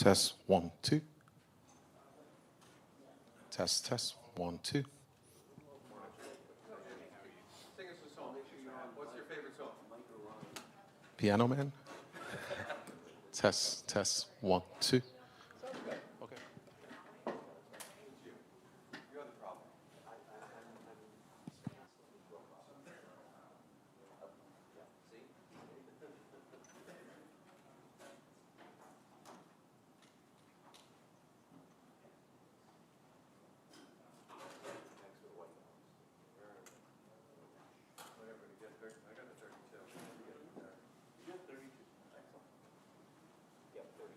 Test 1, 2. Test, test 1, 2. Sing us a song. What's your favorite song? Piano Man. Test, test 1, 2. Sounds good. Okay. You have the problem. Whatever, you get 30. I got a 32. You get 32. Excellent. Yeah, 30.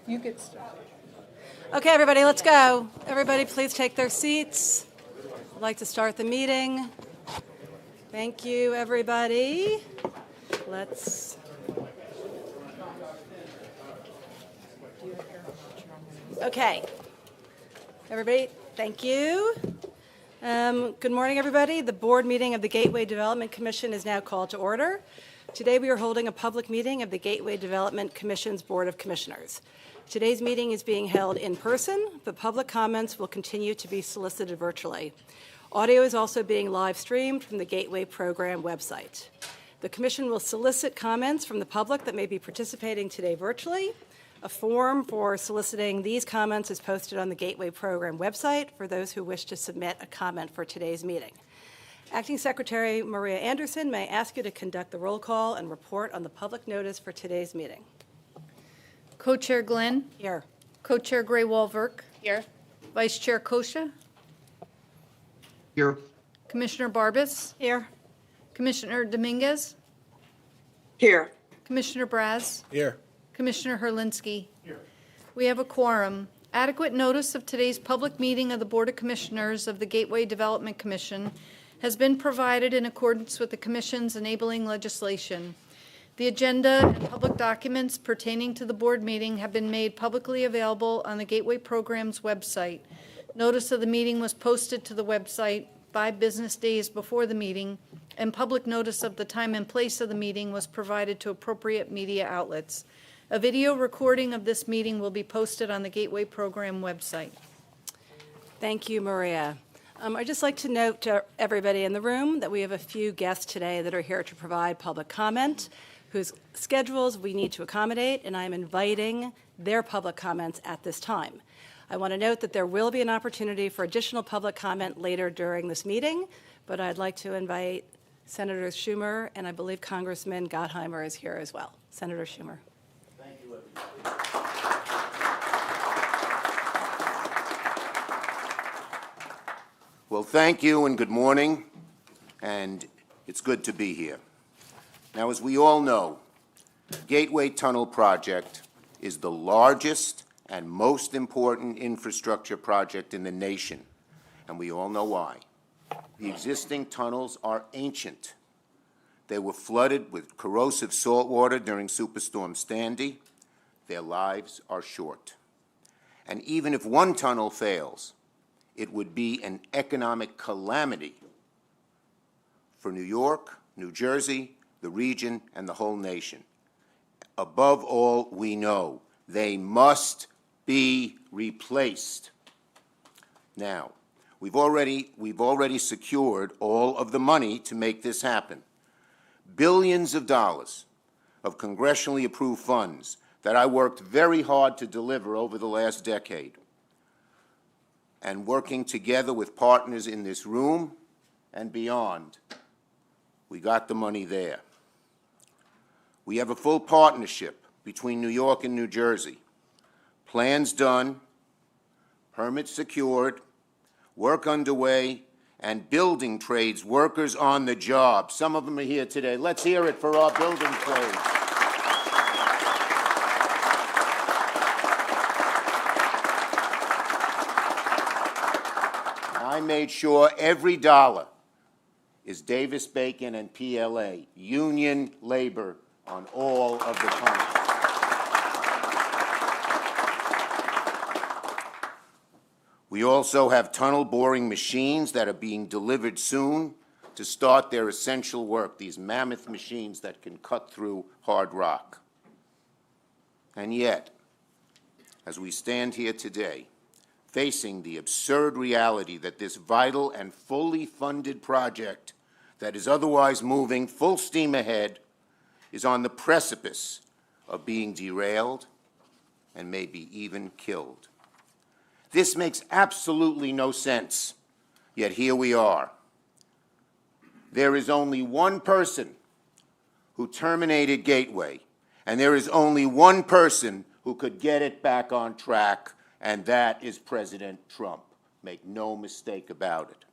You get started. Okay, everybody, let's go. Everybody, please take their seats. I'd like to start the meeting. Thank you, everybody. Let's. Okay. Everybody, thank you. Good morning, everybody. The board meeting of the Gateway Development Commission is now called to order. Today, we are holding a public meeting of the Gateway Development Commission's Board of Commissioners. Today's meeting is being held in person, but public comments will continue to be solicited virtually. Audio is also being live streamed from the Gateway Program website. The Commission will solicit comments from the public that may be participating today virtually. A form for soliciting these comments is posted on the Gateway Program website for those who wish to submit a comment for today's meeting. Acting Secretary Maria Anderson, may I ask you to conduct the roll call and report on the public notice for today's meeting? Co-Chair Glenn. Here. Co-Chair Gray Walverk. Here. Vice Chair Kosha. Here. Commissioner Barbas. Here. Commissioner Dominguez. Here. Commissioner Braz. Here. Commissioner Herlinsky. Here. We have a quorum. Adequate notice of today's public meeting of the Board of Commissioners of the Gateway Development Commission has been provided in accordance with the Commission's enabling legislation. The agenda and public documents pertaining to the board meeting have been made publicly available on the Gateway Program's website. Notice of the meeting was posted to the website 5 business days before the meeting, and public notice of the time and place of the meeting was provided to appropriate media outlets. A video recording of this meeting will be posted on the Gateway Program website. Thank you, Maria. I'd just like to note to everybody in the room that we have a few guests today that are here to provide public comment, whose schedules we need to accommodate, and I'm inviting their public comments at this time. I want to note that there will be an opportunity for additional public comment later during this meeting, but I'd like to invite Senator Schumer, and I believe Congressman Gottheimer is here as well. Senator Schumer. Thank you, everybody. Well, thank you and good morning, and it's good to be here. Now, as we all know, Gateway Tunnel Project is the largest and most important infrastructure project in the nation, and we all know why. The existing tunnels are ancient. They were flooded with corrosive salt water during Superstorm Sandy. Their lives are short. And even if one tunnel fails, it would be an economic calamity for New York, New Jersey, the region, and the whole nation. Above all, we know they must be replaced. Now, we've already secured all of the money to make this happen. Billions of dollars of congressionally approved funds that I worked very hard to deliver over the last decade. And working together with partners in this room and beyond, we got the money there. We have a full partnership between New York and New Jersey. Plans done, permits secured, work underway, and building trades workers on the job. Some of them are here today. Let's hear it for our building trades. I made sure every dollar is Davis-Bacon and PLA, union labor on all of the tunnels. We also have tunnel boring machines that are being delivered soon to start their essential work, these mammoth machines that can cut through hard rock. And yet, as we stand here today, facing the absurd reality that this vital and fully funded project that is otherwise moving full steam ahead is on the precipice of being derailed and maybe even killed. This makes absolutely no sense, yet here we are. There is only one person who terminated Gateway, and there is only one person who could get it back on track, and that is President Trump. Make no mistake about it.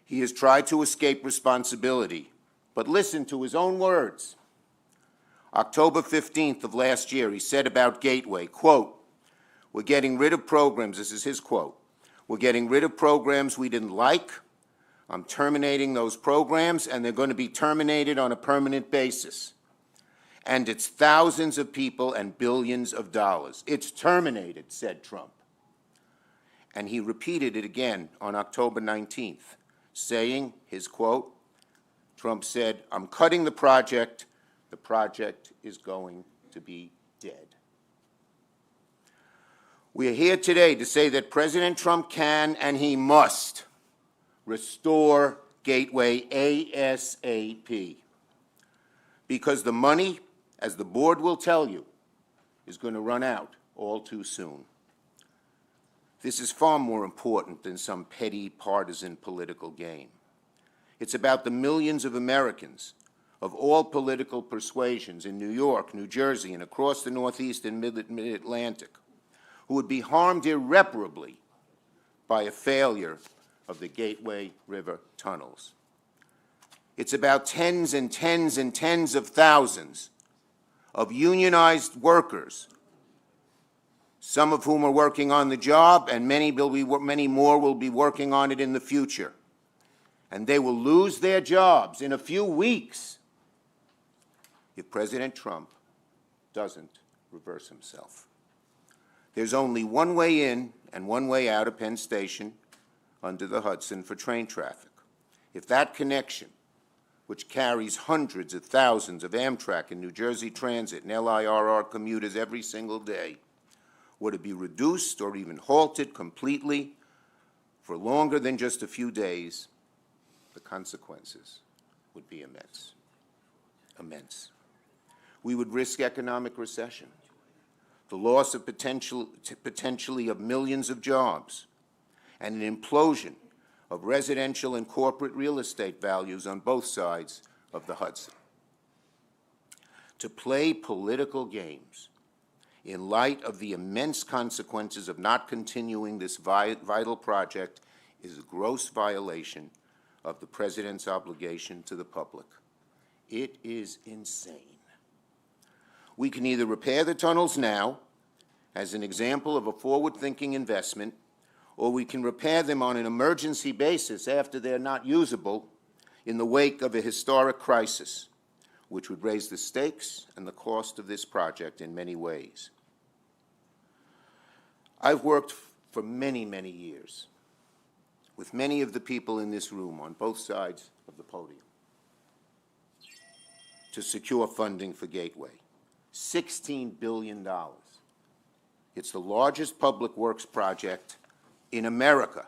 He has tried to escape responsibility, but listen to his own words. October 15th of last year, he said about Gateway, quote, "We're getting rid of programs," this is his quote, "we're getting rid of programs we didn't like. I'm terminating those programs, and they're going to be terminated on a permanent basis. And it's thousands of people and billions of dollars. It's terminated," said Trump. And he repeated it again on October 19th, saying, his quote, Trump said, "I'm cutting the project. The project is going to be dead." We are here today to say that President Trump can and he must restore Gateway ASAP. Because the money, as the board will tell you, is going to run out all too soon. This is far more important than some petty partisan political game. It's about the millions of Americans of all political persuasions in New York, New Jersey, and across the Northeast and Mid-Atlantic who would be harmed irreparably by a failure of the Gateway River tunnels. It's about tens and tens and tens of thousands of unionized workers, some of whom are working on the job, and many more will be working on it in the future. And they will lose their jobs in a few weeks if President Trump doesn't reverse himself. There's only one way in and one way out of Penn Station under the Hudson for train traffic. If that connection, which carries hundreds of thousands of Amtrak and New Jersey Transit and LIRR commuters every single day, were to be reduced or even halted completely for longer than just a few days, the consequences would be immense. Immense. We would risk economic recession, the loss of potentially of millions of jobs, and an implosion of residential and corporate real estate values on both sides of the Hudson. To play political games in light of the immense consequences of not continuing this vital project is a gross violation of the President's obligation to the public. It is insane. We can either repair the tunnels now, as an example of a forward-thinking investment, or we can repair them on an emergency basis after they're not usable in the wake of a historic crisis, which would raise the stakes and the cost of this project in many ways. I've worked for many, many years with many of the people in this room on both sides of the podium to secure funding for Gateway. $16 billion. It's the largest public works project in America.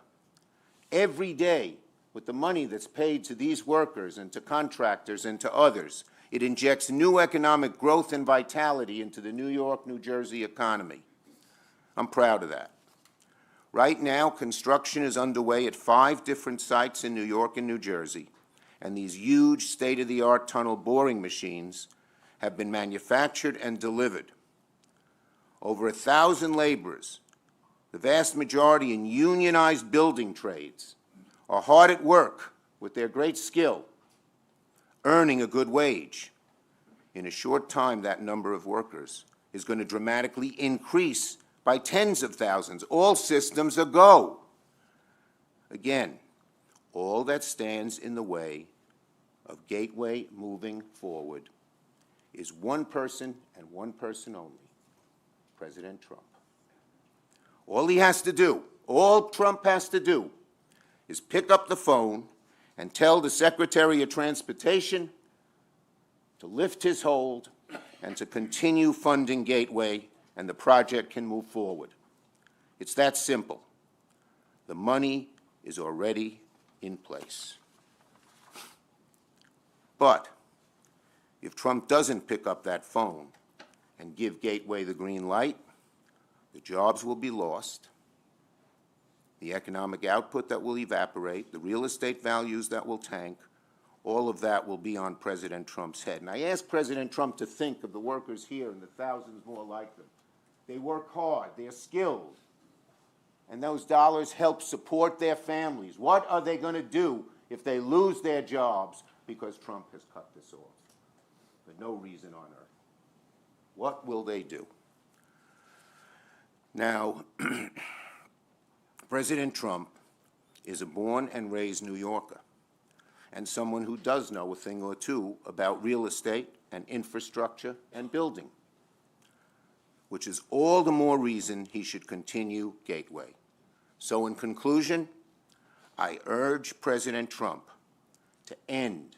Every day, with the money that's paid to these workers and to contractors and to others, it injects new economic growth and vitality into the New York, New Jersey economy. I'm proud of that. Right now, construction is underway at 5 different sites in New York and New Jersey, and these huge state-of-the-art tunnel boring machines have been manufactured and delivered. Over 1,000 laborers, the vast majority in unionized building trades, are hard at work with their great skill, earning a good wage. In a short time, that number of workers is going to dramatically increase by tens of thousands. All systems are go. Again, all that stands in the way of Gateway moving forward is one person and one person only, President Trump. All he has to do, all Trump has to do, is pick up the phone and tell the Secretary of Transportation to lift his hold and to continue funding Gateway, and the project can move forward. It's that simple. The money is already in place. But if Trump doesn't pick up that phone and give Gateway the green light, the jobs will be lost, the economic output that will evaporate, the real estate values that will tank, all of that will be on President Trump's head. And I ask President Trump to think of the workers here and the thousands more like them. They work hard, they're skilled, and those dollars help support their families. What are they going to do if they lose their jobs because Trump has cut this off? For no reason on earth. What will they do? Now, President Trump is a born and raised New Yorker and someone who does know a thing or two about real estate and infrastructure and building, which is all the more reason he should continue Gateway. So in conclusion, I urge President Trump to end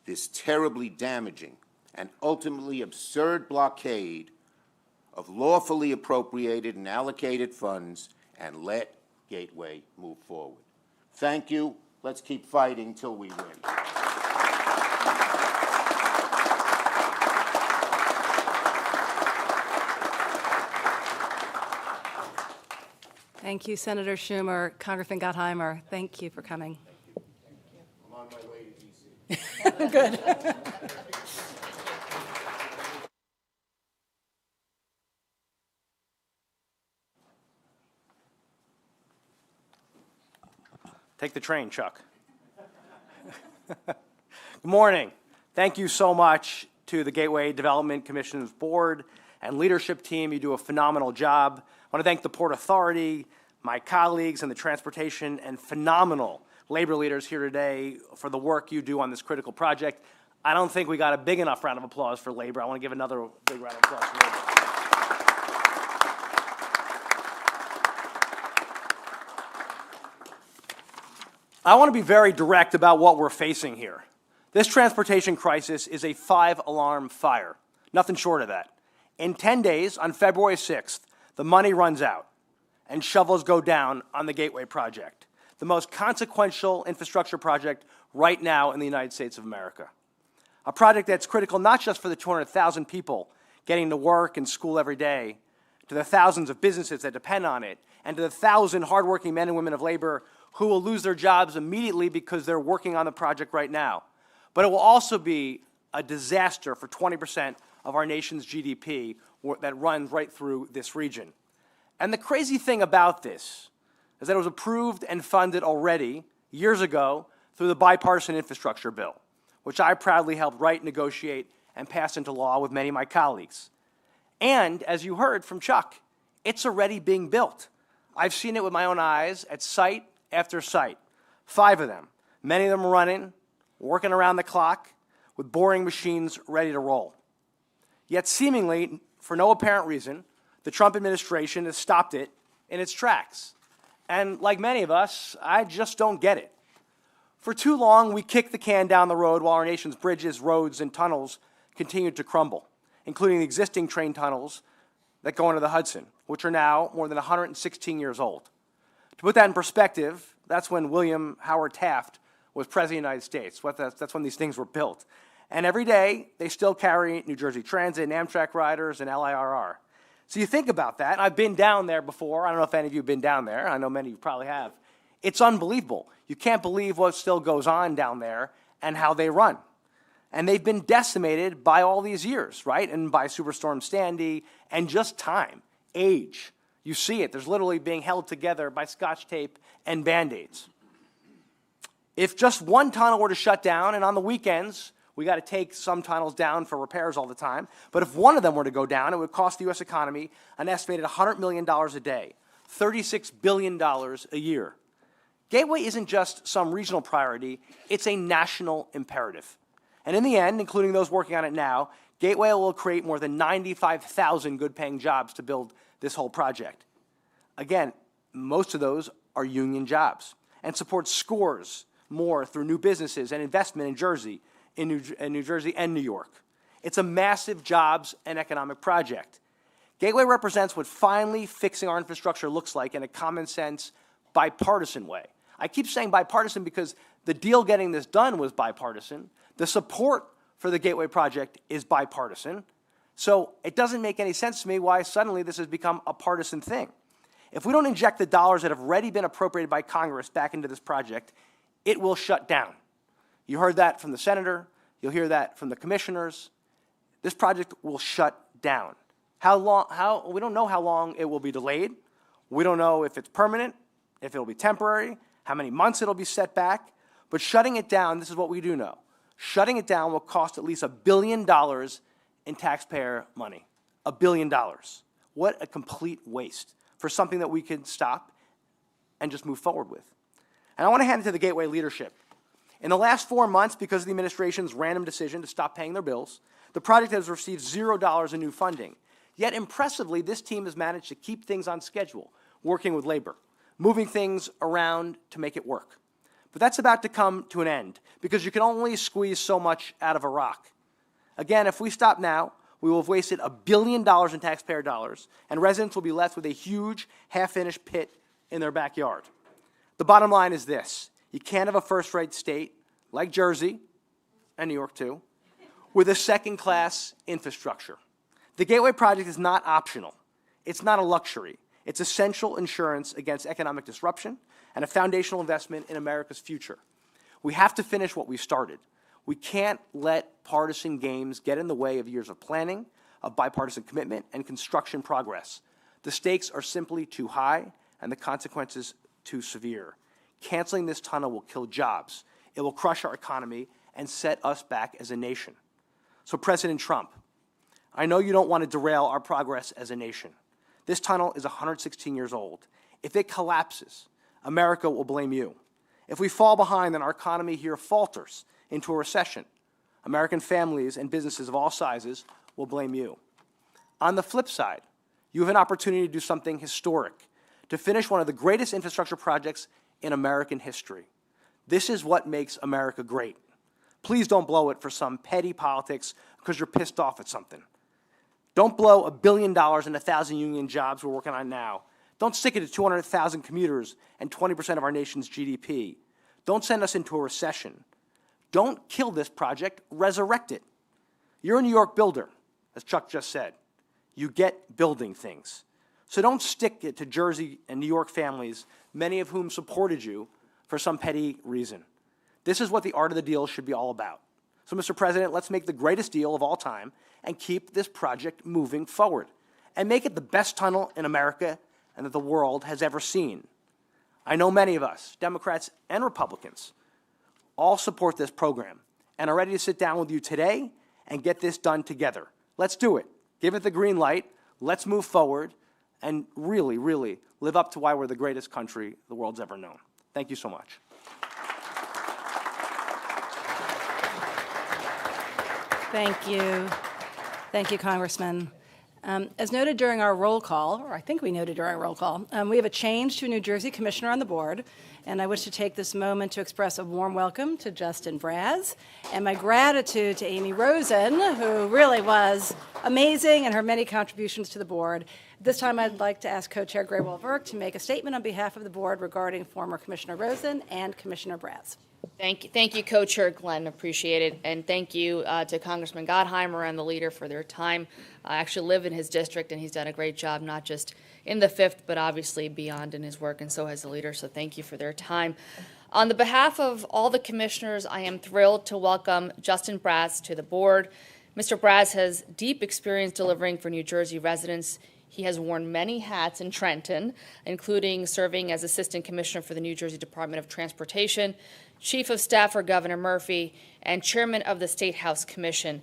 this terribly damaging and ultimately absurd blockade of lawfully appropriated and allocated funds and let Gateway move forward. Thank you. Let's keep fighting till we win. Thank you, Senator Schumer. Congressman Gottheimer, thank you for coming. I'm on my way to D.C. Good. Take the train, Chuck. Good morning. Thank you so much to the Gateway Development Commission's board and leadership team. You do a phenomenal job. I want to thank the Port Authority, my colleagues in the transportation, and phenomenal labor leaders here today for the work you do on this critical project. I don't think we got a big enough round of applause for labor. I want to give another big round of applause for labor. I want to be very direct about what we're facing here. This transportation crisis is a 5-alarm fire, nothing short of that. In 10 days, on February 6th, the money runs out and shovels go down on the Gateway project, the most consequential infrastructure project right now in the United States of America. A project that's critical not just for the 200,000 people getting to work and school every day, to the thousands of businesses that depend on it, and to the 1,000 hardworking men and women of labor who will lose their jobs immediately because they're working on the project right now. But it will also be a disaster for 20% of our nation's GDP that runs right through this region. And the crazy thing about this is that it was approved and funded already years ago through the bipartisan infrastructure bill, which I proudly helped write, negotiate, and pass into law with many of my colleagues. And, as you heard from Chuck, it's already being built. I've seen it with my own eyes at site after site, 5 of them, many of them running, working around the clock, with boring machines ready to roll. Yet seemingly, for no apparent reason, the Trump administration has stopped it in its tracks. And like many of us, I just don't get it. For too long, we kicked the can down the road while our nation's bridges, roads, and tunnels continued to crumble, including the existing train tunnels that go into the Hudson, which are now more than 116 years old. To put that in perspective, that's when William Howard Taft was President of the United States. That's when these things were built. And every day, they still carry New Jersey Transit and Amtrak riders and LIRR. So you think about that. I've been down there before. I don't know if any of you have been down there. I know many of you probably have. It's unbelievable. You can't believe what still goes on down there and how they run. And they've been decimated by all these years, right? And by Superstorm Sandy and just time, age. You see it. There's literally being held together by Scotch tape and Band-Aids. If just one tunnel were to shut down, and on the weekends, we got to take some tunnels down for repairs all the time, but if one of them were to go down, it would cost the U.S. economy an estimated $100 million a day, $36 billion a year. Gateway isn't just some regional priority, it's a national imperative. And in the end, including those working on it now, Gateway will create more than 95,000 good-paying jobs to build this whole project. Again, most of those are union jobs and support scores more through new businesses and investment in New Jersey and New York. It's a massive jobs and economic project. Gateway represents what finally fixing our infrastructure looks like in a common-sense, bipartisan way. I keep saying bipartisan because the deal getting this done was bipartisan. The support for the Gateway project is bipartisan. So it doesn't make any sense to me why suddenly this has become a partisan thing. If we don't inject the dollars that have already been appropriated by Congress back into this project, it will shut down. You heard that from the senator. You'll hear that from the commissioners. This project will shut down. How long? We don't know how long it will be delayed. We don't know if it's permanent, if it'll be temporary, how many months it'll be set back. But shutting it down, this is what we do know. Shutting it down will cost at least $1 billion in taxpayer money. $1 billion. What a complete waste for something that we could stop and just move forward with. And I want to hand it to the Gateway leadership. In the last 4 months, because of the administration's random decision to stop paying their bills, the project has received $0 in new funding. Yet impressively, this team has managed to keep things on schedule, working with labor, moving things around to make it work. But that's about to come to an end, because you can only squeeze so much out of a rock. Again, if we stop now, we will have wasted $1 billion in taxpayer dollars, and residents will be left with a huge, half-finished pit in their backyard. The bottom line is this: you can't have a first-rate state like Jersey, and New York too, with a second-class infrastructure. The Gateway project is not optional. It's not a luxury. It's essential insurance against economic disruption and a foundational investment in America's future. We have to finish what we started. We can't let partisan games get in the way of years of planning, of bipartisan commitment, and construction progress. The stakes are simply too high, and the consequences too severe. Canceling this tunnel will kill jobs. It will crush our economy and set us back as a nation. So, President Trump, I know you don't want to derail our progress as a nation. This tunnel is 116 years old. If it collapses, America will blame you. If we fall behind and our economy here falters into a recession, American families and businesses of all sizes will blame you. On the flip side, you have an opportunity to do something historic, to finish one of the greatest infrastructure projects in American history. This is what makes America great. Please don't blow it for some petty politics because you're pissed off at something. Don't blow $1 billion and 1,000 union jobs we're working on now. Don't stick it to 200,000 commuters and 20% of our nation's GDP. Don't send us into a recession. Don't kill this project, resurrect it. You're a New York builder, as Chuck just said. You get building things. So don't stick it to Jersey and New York families, many of whom supported you for some petty reason. This is what the art of the deal should be all about. So, Mr. President, let's make the greatest deal of all time and keep this project moving forward and make it the best tunnel in America and that the world has ever seen. I know many of us, Democrats and Republicans, all support this program and are ready to sit down with you today and get this done together. Let's do it. Give it the green light. Let's move forward and really, really live up to why we're the greatest country the world's ever known. Thank you so much. Thank you. Thank you, Congressman. As noted during our roll call, or I think we noted during our roll call, we have a change to a New Jersey commissioner on the board, and I wish to take this moment to express a warm welcome to Justin Braz and my gratitude to Amy Rosen, who really was amazing in her many contributions to the board. This time I'd like to ask Co-Chair Graywell-Verk to make a statement on behalf of the board regarding former Commissioner Rosen and Commissioner Braz. Thank you, Co-Chair Glenn. Appreciate it. And thank you to Congressman Gottheimer and the leader for their time. I actually live in his district, and he's done a great job, not just in the 5th, but obviously beyond in his work, and so has the leader. So thank you for their time. On the behalf of all the commissioners, I am thrilled to welcome Justin Braz to the board. Mr. Braz has deep experience delivering for New Jersey residents. He has worn many hats in Trenton, including serving as Assistant Commissioner for the New Jersey Department of Transportation, Chief of Staff for Governor Murphy, and Chairman of the State House Commission.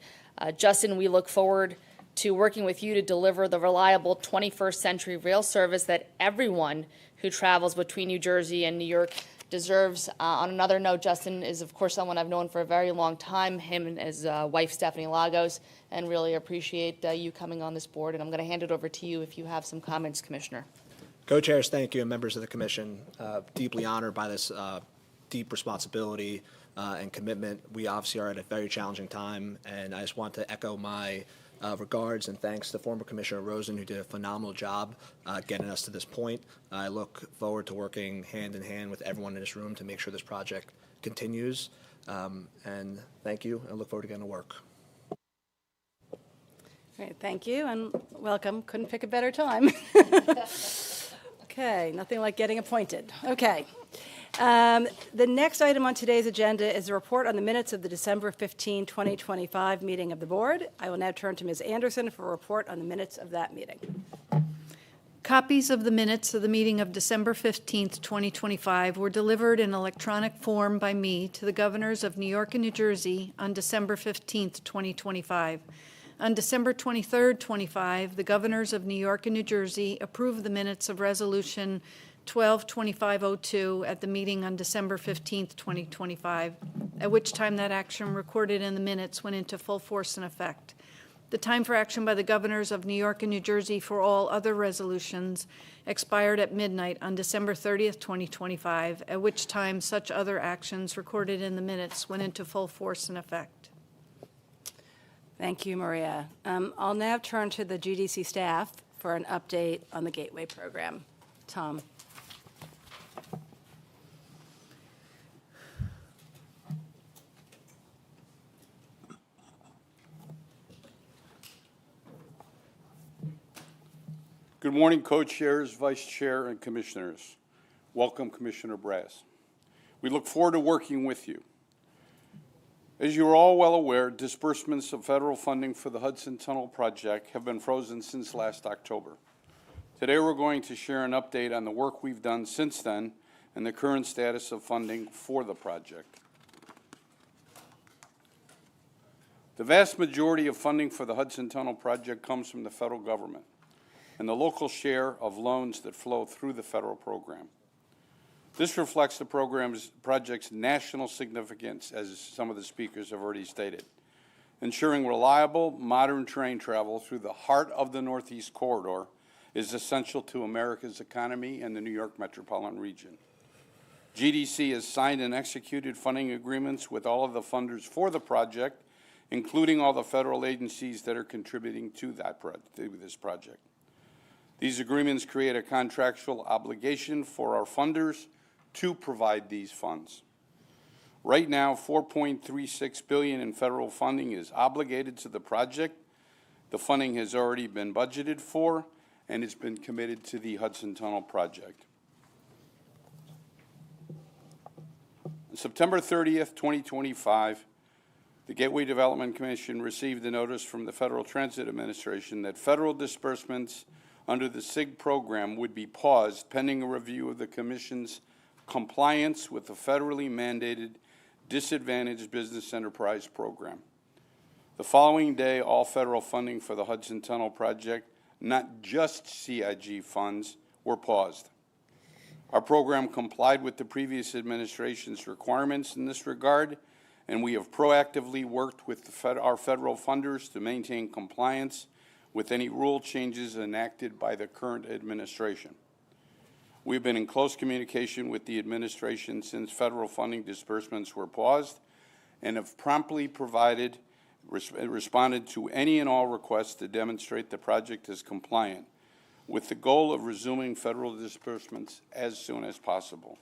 Justin, we look forward to working with you to deliver the reliable 21st century rail service that everyone who travels between New Jersey and New York deserves. On another note, Justin is, of course, someone I've known for a very long time, him and his wife, Stephanie Lagos, and really appreciate you coming on this board. And I'm going to hand it over to you if you have some comments, Commissioner. Co-chairs, thank you, and members of the commission. Deeply honored by this deep responsibility and commitment. We obviously are at a very challenging time, and I just want to echo my regards and thanks to former Commissioner Rosen, who did a phenomenal job getting us to this point. I look forward to working hand in hand with everyone in this room to make sure this project continues. And thank you, and I look forward to getting to work. Great, thank you, and welcome. Couldn't pick a better time. Okay, nothing like getting appointed. Okay. The next item on today's agenda is a report on the minutes of the December 15, 2025 meeting of the board. I will now turn to Ms. Anderson for a report on the minutes of that meeting. Copies of the minutes of the meeting of December 15th, 2025 were delivered in electronic form by me to the governors of New York and New Jersey on December 15th, 2025. On December 23, 25, the governors of New York and New Jersey approved the minutes of Resolution 122502 at the meeting on December 15, 2025, at which time that action recorded in the minutes went into full force and effect. The time for action by the governors of New York and New Jersey for all other resolutions expired at midnight on December 30th, 2025, at which time such other actions recorded in the minutes went into full force and effect. Thank you, Maria. I'll now turn to the GDC staff for an update on the Gateway program. Tom. Good morning, co-chairs, vice chair, and commissioners. Welcome, Commissioner Brass. We look forward to working with you. As you are all well aware, disbursements of federal funding for the Hudson Tunnel project have been frozen since last October. Today, we're going to share an update on the work we've done since then and the current status of funding for the project. The vast majority of funding for the Hudson Tunnel project comes from the federal government and the local share of loans that flow through the federal program. This reflects the project's national significance, as some of the speakers have already stated, ensuring reliable, modern train travel through the heart of the Northeast Corridor is essential to America's economy and the New York metropolitan region. GDC has signed and executed funding agreements with all of the funders for the project, including all the federal agencies that are contributing to this project. These agreements create a contractual obligation for our funders to provide these funds. Right now, $4.36 billion in federal funding is obligated to the project. The funding has already been budgeted for, and it's been committed to the Hudson Tunnel project. On September 30th, 2025, the Gateway Development Commission received a notice from the Federal Transit Administration that federal disbursements under the SIG program would be paused pending a review of the Commission's compliance with the federally mandated Disadvantaged Business Enterprise Program. The following day, all federal funding for the Hudson Tunnel project, not just CIG funds, were paused. Our program complied with the previous administration's requirements in this regard, and we have proactively worked with our federal funders to maintain compliance with any rule changes enacted by the current administration. We've been in close communication with the administration since federal funding disbursements were paused and have promptly responded to any and all requests to demonstrate the project is compliant, with the goal of resuming federal disbursements as soon as possible.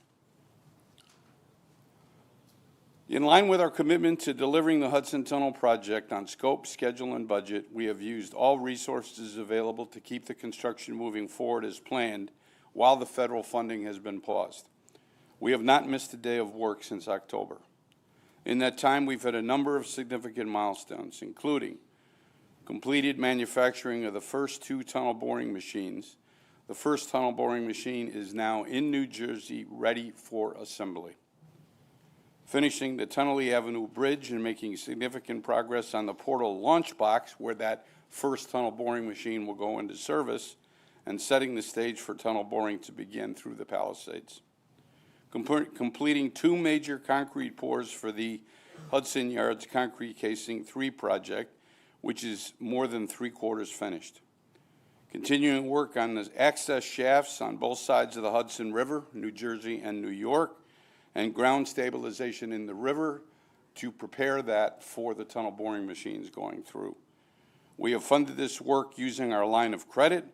In line with our commitment to delivering the Hudson Tunnel project on scope, schedule, and budget, we have used all resources available to keep the construction moving forward as planned while the federal funding has been paused. We have not missed a day of work since October. In that time, we've had a number of significant milestones, including completed manufacturing of the first 2 tunnel boring machines. The first tunnel boring machine is now in New Jersey, ready for assembly. Finishing the Tunnelly Avenue Bridge and making significant progress on the Portal launch box, where that first tunnel boring machine will go into service, and setting the stage for tunnel boring to begin through the Palisades. Completing 2 major concrete pours for the Hudson Yards Concrete Casing 3 project, which is more than 3/4 finished. Continuing work on the access shafts on both sides of the Hudson River, New Jersey and New York, and ground stabilization in the river to prepare that for the tunnel boring machines going through. We have funded this work using our line of credit,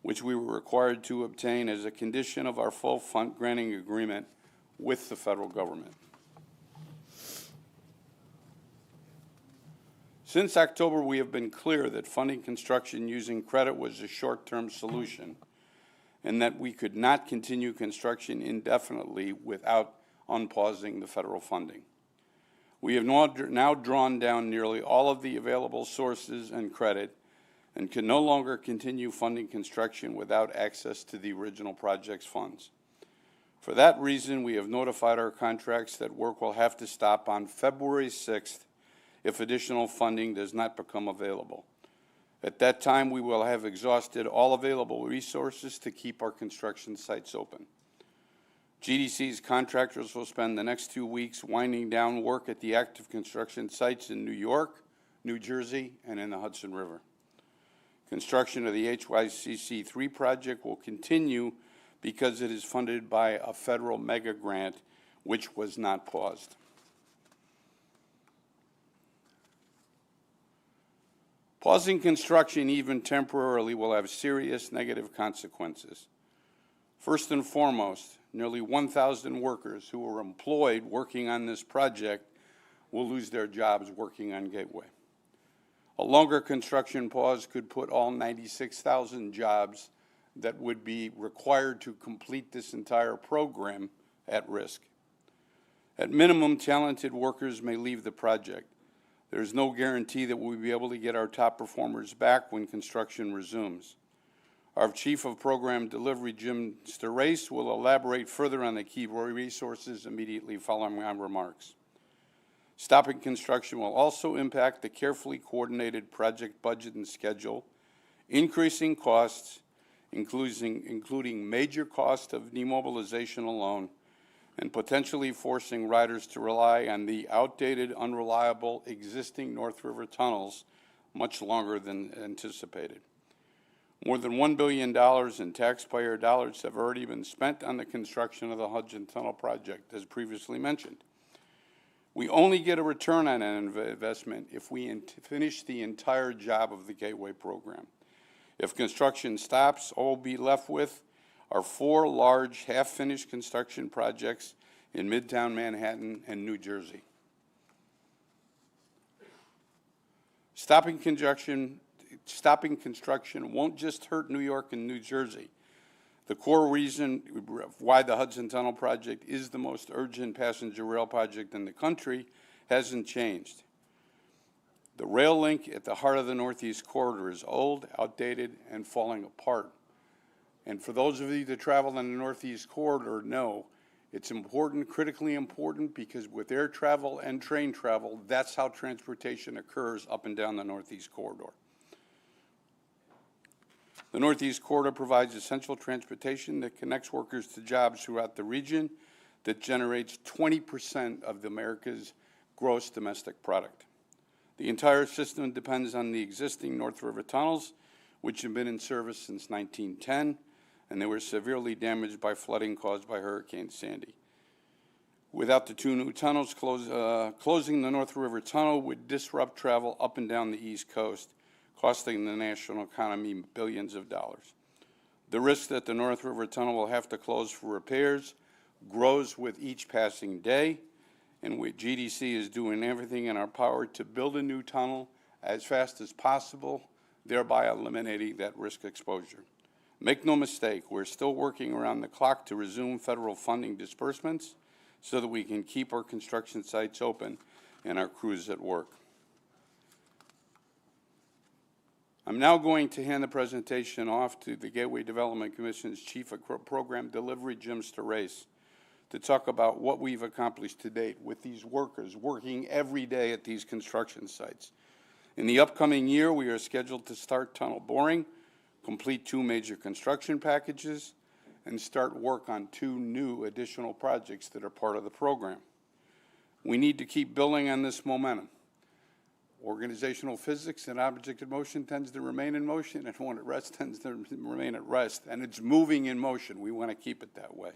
which we were required to obtain as a condition of our full fund granting agreement with the federal government. Since October, we have been clear that funding construction using credit was a short-term solution and that we could not continue construction indefinitely without unpausing the federal funding. We have now drawn down nearly all of the available sources and credit and can no longer continue funding construction without access to the original project's funds. For that reason, we have notified our contracts that work will have to stop on February 6th if additional funding does not become available. At that time, we will have exhausted all available resources to keep our construction sites open. GDC's contractors will spend the next 2 weeks winding down work at the active construction sites in New York, New Jersey, and in the Hudson River. Construction of the HYCC 3 project will continue because it is funded by a federal mega grant, which was not paused. Pausing construction, even temporarily, will have serious negative consequences. First and foremost, nearly 1,000 workers who were employed working on this project will lose their jobs working on Gateway. A longer construction pause could put all 96,000 jobs that would be required to complete this entire program at risk. At minimum, talented workers may leave the project. There is no guarantee that we'll be able to get our top performers back when construction resumes. Our Chief of Program Delivery, Jim Sterace, will elaborate further on the key resources immediately following my remarks. Stopping construction will also impact the carefully coordinated project budget and schedule, increasing costs, including major cost of demobilization alone, and potentially forcing riders to rely on the outdated, unreliable existing North River tunnels much longer than anticipated. More than $1 billion in taxpayer dollars have already been spent on the construction of the Hudson Tunnel project, as previously mentioned. We only get a return on an investment if we finish the entire job of the Gateway program. If construction stops, all we'll be left with are 4 large half-finished construction projects in Midtown Manhattan and New Jersey. Stopping construction won't just hurt New York and New Jersey. The core reason why the Hudson Tunnel project is the most urgent passenger rail project in the country hasn't changed. The rail link at the heart of the Northeast Corridor is old, outdated, and falling apart. And for those of you that travel on the Northeast Corridor know it's important, critically important, because with air travel and train travel, that's how transportation occurs up and down the Northeast Corridor. The Northeast Corridor provides essential transportation that connects workers to jobs throughout the region that generates 20% of America's gross domestic product. The entire system depends on the existing North River tunnels, which have been in service since 1910, and they were severely damaged by flooding caused by Hurricane Sandy. Without the 2 new tunnels, closing the North River Tunnel would disrupt travel up and down the East Coast, costing the national economy billions of dollars. The risk that the North River Tunnel will have to close for repairs grows with each passing day, and GDC is doing everything in our power to build a new tunnel as fast as possible, thereby eliminating that risk exposure. Make no mistake, we're still working around the clock to resume federal funding disbursements so that we can keep our construction sites open and our crews at work. I'm now going to hand the presentation off to the Gateway Development Commission's Chief of Program Delivery, Jim Sterace, to talk about what we've accomplished to date with these workers working every day at these construction sites. In the upcoming year, we are scheduled to start tunnel boring, complete 2 major construction packages, and start work on 2 new additional projects that are part of the program. We need to keep building on this momentum. Organizational physics and object in motion tends to remain in motion, and one at rest tends to remain at rest, and it's moving in motion. We want to keep it that way.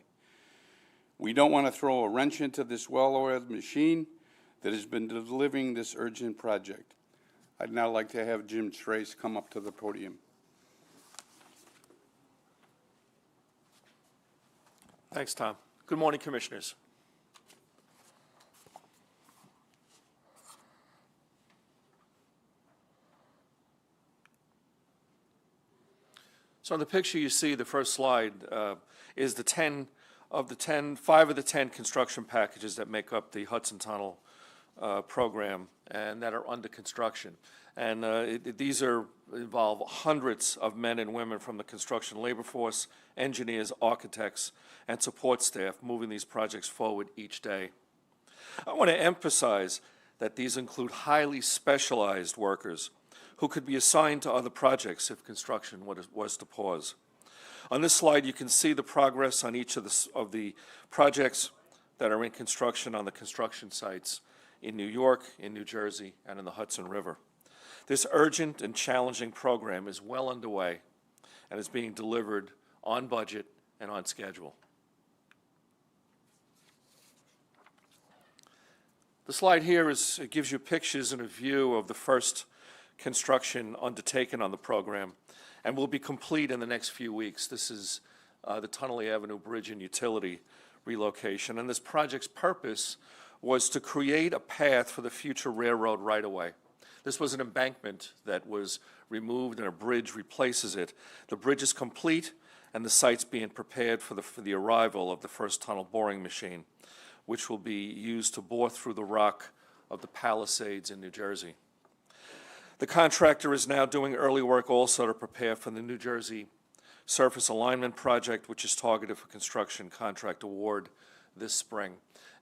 We don't want to throw a wrench into this well-oiled machine that has been delivering this urgent project. I'd now like to have Jim Sterace come up to the podium. Thanks, Tom. Good morning, Commissioners. So on the picture you see, the first slide is the 5 of the 10 construction packages that make up the Hudson Tunnel program and that are under construction. And these involve hundreds of men and women from the construction labor force, engineers, architects, and support staff moving these projects forward each day. I want to emphasize that these include highly specialized workers who could be assigned to other projects if construction was to pause. On this slide, you can see the progress on each of the projects that are in construction on the construction sites in New York, in New Jersey, and in the Hudson River. This urgent and challenging program is well underway and is being delivered on budget and on schedule. The slide here gives you pictures and a view of the first construction undertaken on the program and will be complete in the next few weeks. This is the Tunnelly Avenue Bridge and Utility relocation, and this project's purpose was to create a path for the future railroad right-of-way. This was an embankment that was removed and a bridge replaces it. The bridge is complete and the site's being prepared for the arrival of the first tunnel boring machine, which will be used to bore through the rock of the Palisades in New Jersey. The contractor is now doing early work also to prepare for the New Jersey Surface Alignment Project, which is targeted for construction contract award this spring.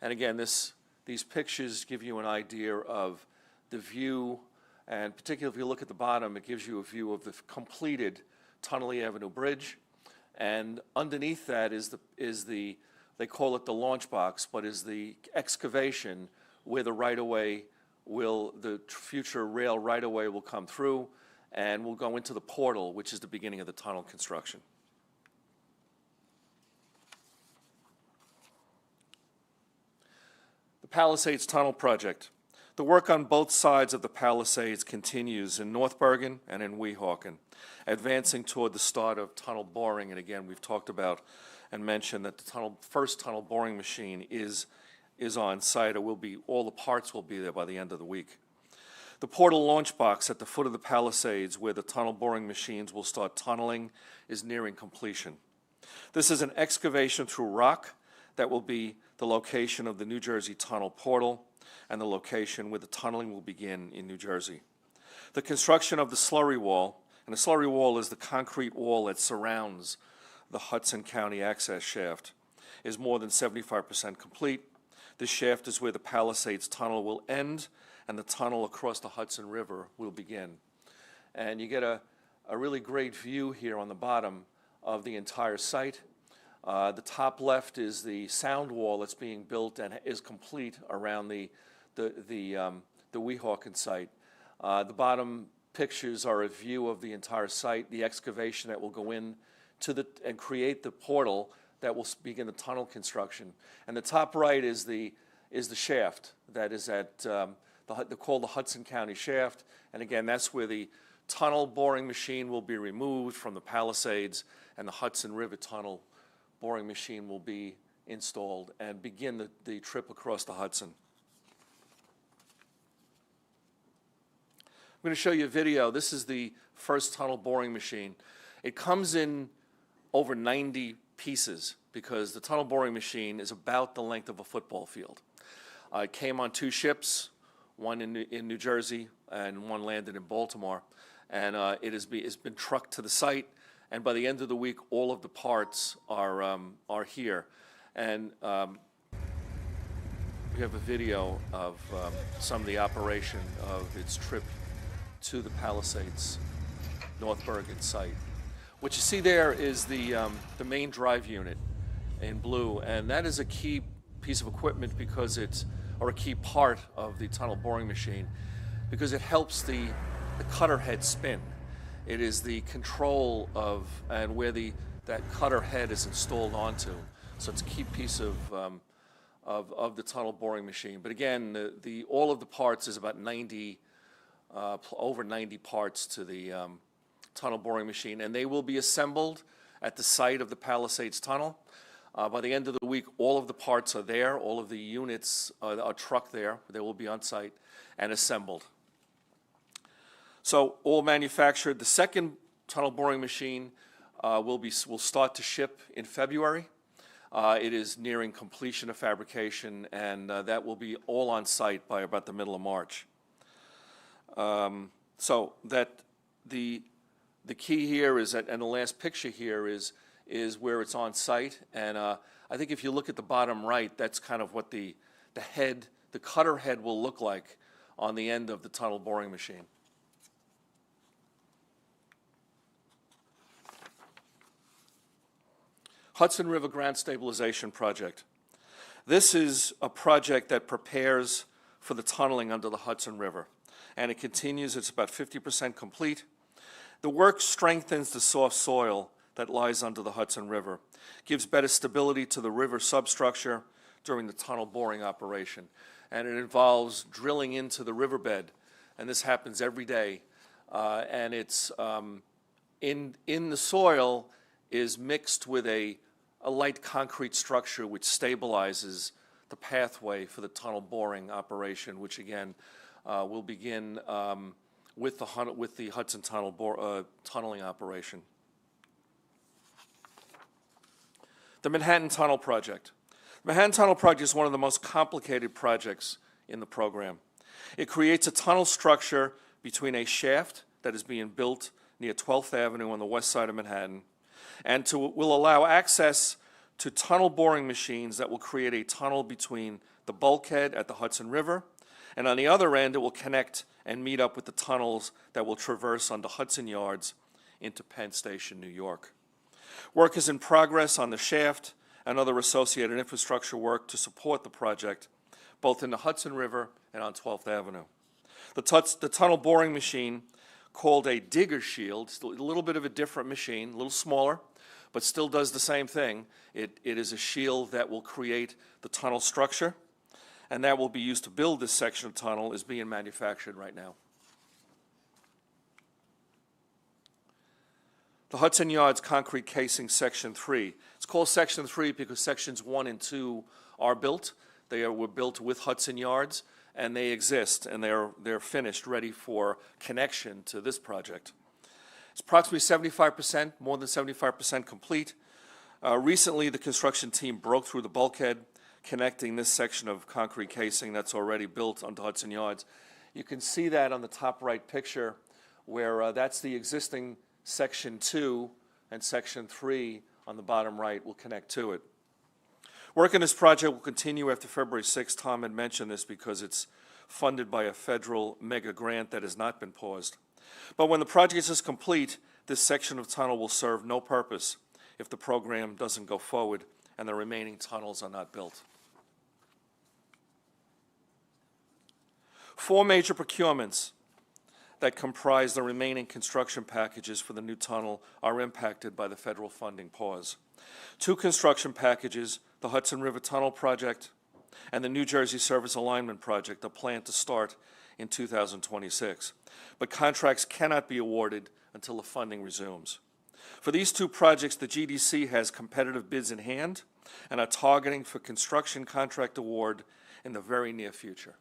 And again, these pictures give you an idea of the view, and particularly if you look at the bottom, it gives you a view of the completed Tunnelly Avenue Bridge. And underneath that is the they call it the launch box, but is the excavation where the right-of-way the future rail right-of-way will come through and will go into the portal, which is the beginning of the tunnel construction. The Palisades Tunnel Project. The work on both sides of the Palisades continues in North Bergen and in Weehawken, advancing toward the start of tunnel boring. And again, we've talked about and mentioned that the first tunnel boring machine is on site. All the parts will be there by the end of the week. The portal launch box at the foot of the Palisades, where the tunnel boring machines will start tunneling, is nearing completion. This is an excavation through rock that will be the location of the New Jersey Tunnel Portal and the location where the tunneling will begin in New Jersey. The construction of the slurry wall, and the slurry wall is the concrete wall that surrounds the Hudson County access shaft, is more than 75% complete. This shaft is where the Palisades Tunnel will end and the tunnel across the Hudson River will begin. And you get a really great view here on the bottom of the entire site. The top left is the sound wall that's being built and is complete around the Weehawken site. The bottom pictures are a view of the entire site, the excavation that will go in and create the portal that will begin the tunnel construction. And the top right is the shaft that is at called the Hudson County shaft. And again, that's where the tunnel boring machine will be removed from the Palisades, and the Hudson River tunnel boring machine will be installed and begin the trip across the Hudson. I'm going to show you a video. This is the first tunnel boring machine. It comes in over 90 pieces because the tunnel boring machine is about the length of a football field. It came on 2 ships, one in New Jersey and one landed in Baltimore, and it has been trucked to the site. And by the end of the week, all of the parts are here. And we have a video of some of the operation of its trip to the Palisades North Bergen site. What you see there is the main drive unit in blue, and that is a key piece of equipment or a key part of the tunnel boring machine, because it helps the cutter head spin. It is the control of and where that cutter head is installed onto. So it's a key piece of the tunnel boring machine. But again, all of the parts is about over 90 parts to the tunnel boring machine, and they will be assembled at the site of the Palisades Tunnel. By the end of the week, all of the parts are there. All of the units are trucked there. They will be on site and assembled. So all manufactured. The second tunnel boring machine will start to ship in February. It is nearing completion of fabrication, and that will be all on site by about the middle of March. So that the key here is that, and the last picture here is where it's on site. And I think if you look at the bottom right, that's kind of what the cutter head will look like on the end of the tunnel boring machine. Hudson River Grant Stabilization Project. This is a project that prepares for the tunneling under the Hudson River, and it continues. It's about 50% complete. The work strengthens the soft soil that lies under the Hudson River, gives better stability to the river substructure during the tunnel boring operation, and it involves drilling into the riverbed, and this happens every day, and it's in the soil is mixed with a light concrete structure which stabilizes the pathway for the tunnel boring operation, which again will begin with the Hudson Tunnel tunneling operation. The Manhattan Tunnel Project. The Manhattan Tunnel Project is one of the most complicated projects in the program. It creates a tunnel structure between a shaft that is being built near 12th Avenue on the west side of Manhattan, and will allow access to tunnel boring machines that will create a tunnel between the bulkhead at the Hudson River, and on the other end it will connect and meet up with the tunnels that will traverse under Hudson Yards into Penn Station, New York. Work is in progress on the shaft and other associated infrastructure work to support the project, both in the Hudson River and on 12th Avenue. The tunnel boring machine, called a digger shield, it's a little bit of a different machine, a little smaller, but still does the same thing. It is a shield that will create the tunnel structure, and that will be used to build this section of tunnel, is being manufactured right now. The Hudson Yards Concrete Casing Section 3. It's called Section 3 because Sections 1 and 2 are built. Were built with Hudson Yards, and they exist, and they're finished, ready for connection to this project. It's approximately 75%, more than 75% complete. Recently, the construction team broke through the bulkhead, connecting this section of concrete casing that's already built onto Hudson Yards. You can see that on the top right picture, where that's the existing Section 2, and Section 3 on the bottom right will connect to it. Work on this project will continue after February 6th. Tom had mentioned this because it's funded by a federal mega grant that has not been paused. But when the project is complete, this section of tunnel will serve no purpose if the program doesn't go forward and the remaining tunnels are not built. 4 major procurements that comprise the remaining construction packages for the new tunnel are impacted by the federal funding pause. 2 construction packages, the Hudson River Tunnel Project and the New Jersey Service Alignment Project, are planned to start in 2026. But contracts cannot be awarded until the funding resumes. For these 2 projects, the GDC has competitive bids in hand and are targeting for construction contract award in the very near future.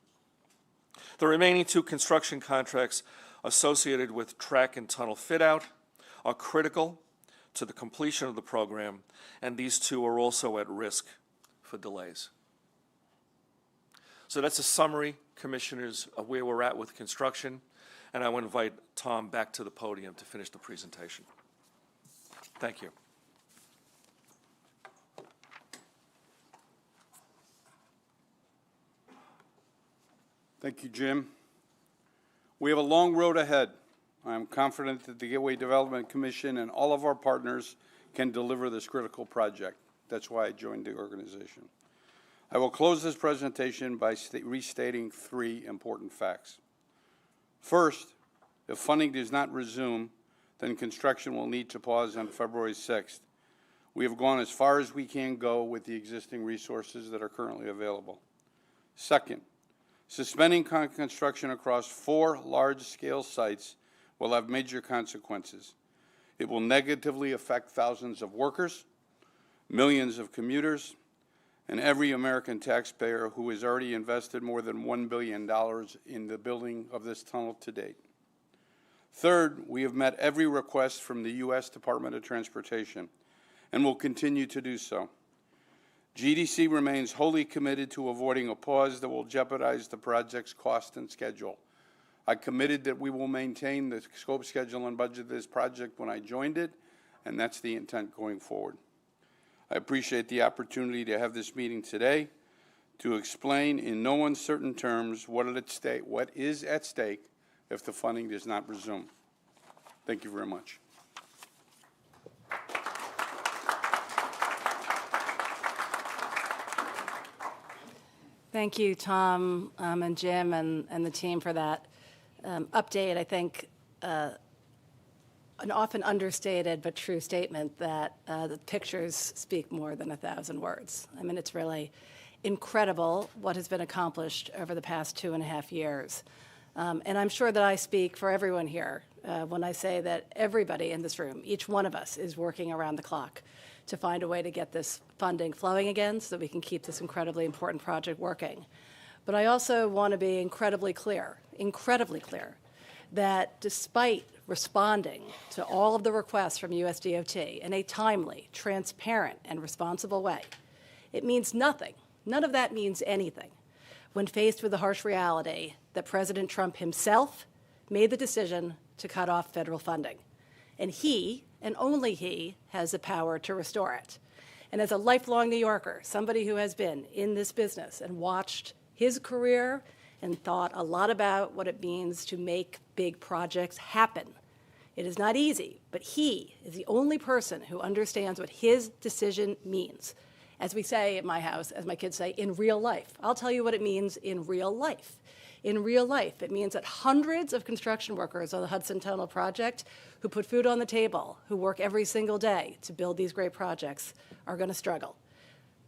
The remaining 2 construction contracts associated with track and tunnel fit-out are critical to the completion of the program, and these 2 are also at risk for delays. So that's a summary, Commissioners, of where we're at with construction, and I want to invite Tom back to the podium to finish the presentation. Thank you. Thank you, Jim. We have a long road ahead. I am confident that the Gateway Development Commission and all of our partners can deliver this critical project. That's why I joined the organization. I will close this presentation by restating 3 important facts. First, if funding does not resume, then construction will need to pause on February 6th. We have gone as far as we can go with the existing resources that are currently available. Second, suspending construction across 4 large-scale sites will have major consequences. It will negatively affect thousands of workers, millions of commuters, and every American taxpayer who has already invested more than $1 billion in the building of this tunnel to date. Third, we have met every request from the U.S. Department of Transportation and will continue to do so. GDC remains wholly committed to avoiding a pause that will jeopardize the project's cost and schedule. I committed that we will maintain the scope, schedule, and budget of this project when I joined it, and that's the intent going forward. I appreciate the opportunity to have this meeting today to explain in no uncertain terms what is at stake if the funding does not resume. Thank you very much. Thank you, Tom and Jim and the team for that update. I think an often understated but true statement that the pictures speak more than 1,000 words. I mean, it's really incredible what has been accomplished over the past 2.5 years. And I'm sure that I speak for everyone here when I say that everybody in this room, each one of us, is working around the clock to find a way to get this funding flowing again so that we can keep this incredibly important project working. But I also want to be incredibly clear, that despite responding to all of the requests from USDOT in a timely, transparent, and responsible way, it means nothing. None of that means anything when faced with the harsh reality that President Trump himself made the decision to cut off federal funding. And he, and only he, has the power to restore it. And as a lifelong New Yorker, somebody who has been in this business and watched his career and thought a lot about what it means to make big projects happen, it is not easy, but he is the only person who understands what his decision means. As we say at my house, as my kids say, in real life. I'll tell you what it means in real life. In real life, it means that hundreds of construction workers on the Hudson Tunnel project who put food on the table, who work every single day to build these great projects, are going to struggle.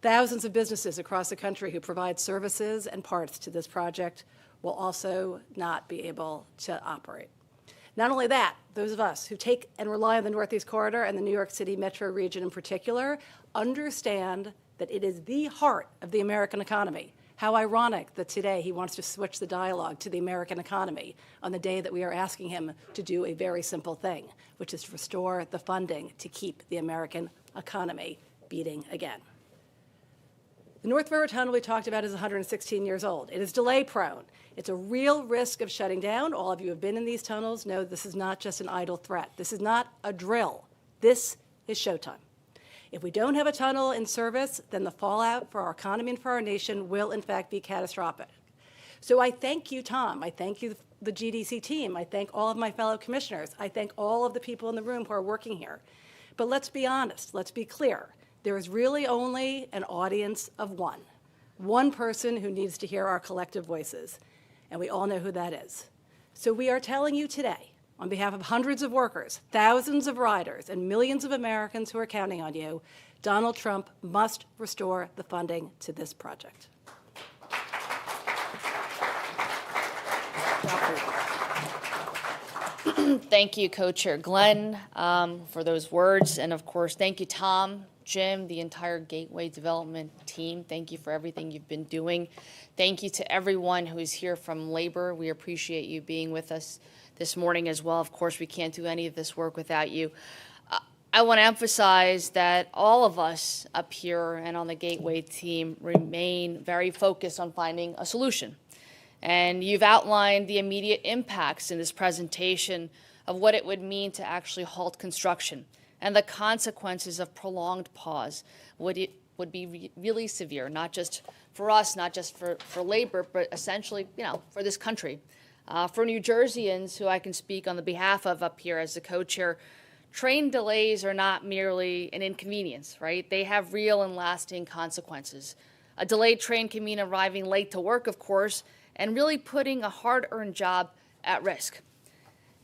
Thousands of businesses across the country who provide services and parts to this project will also not be able to operate. Not only that, those of us who take and rely on the Northeast Corridor and the New York City metro region in particular understand that it is the heart of the American economy. How ironic that today he wants to switch the dialogue to the American economy on the day that we are asking him to do a very simple thing, which is to restore the funding to keep the American economy beating again. The North River Tunnel we talked about is 116 years old. It is delay prone. It's a real risk of shutting down. All of you who have been in these tunnels know this is not just an idle threat. This is not a drill. This is showtime. If we don't have a tunnel in service, then the fallout for our economy and for our nation will, in fact, be catastrophic. So I thank you, Tom. I thank you, the GDC team. I thank all of my fellow commissioners. I thank all of the people in the room who are working here. But let's be honest. Let's be clear. There is really only an audience of one person who needs to hear our collective voices, and we all know who that is. So we are telling you today, on behalf of hundreds of workers, thousands of riders, and millions of Americans who are counting on you, Donald Trump must restore the funding to this project. Thank you, Co-Chair Glenn, for those words. And of course, thank you, Tom, Jim, the entire Gateway Development team. Thank you for everything you've been doing. Thank you to everyone who is here from labor. We appreciate you being with us this morning as well. Of course, we can't do any of this work without you. I want to emphasize that all of us up here and on the Gateway team remain very focused on finding a solution. And you've outlined the immediate impacts in this presentation of what it would mean to actually halt construction, and the consequences of prolonged pause would be really severe, not just for us, not just for labor, but essentially, for this country. For New Jerseyans, who I can speak on the behalf of up here as the co-chair, train delays are not merely an inconvenience, right? They have real and lasting consequences. A delayed train can mean arriving late to work, of course, and really putting a hard-earned job at risk.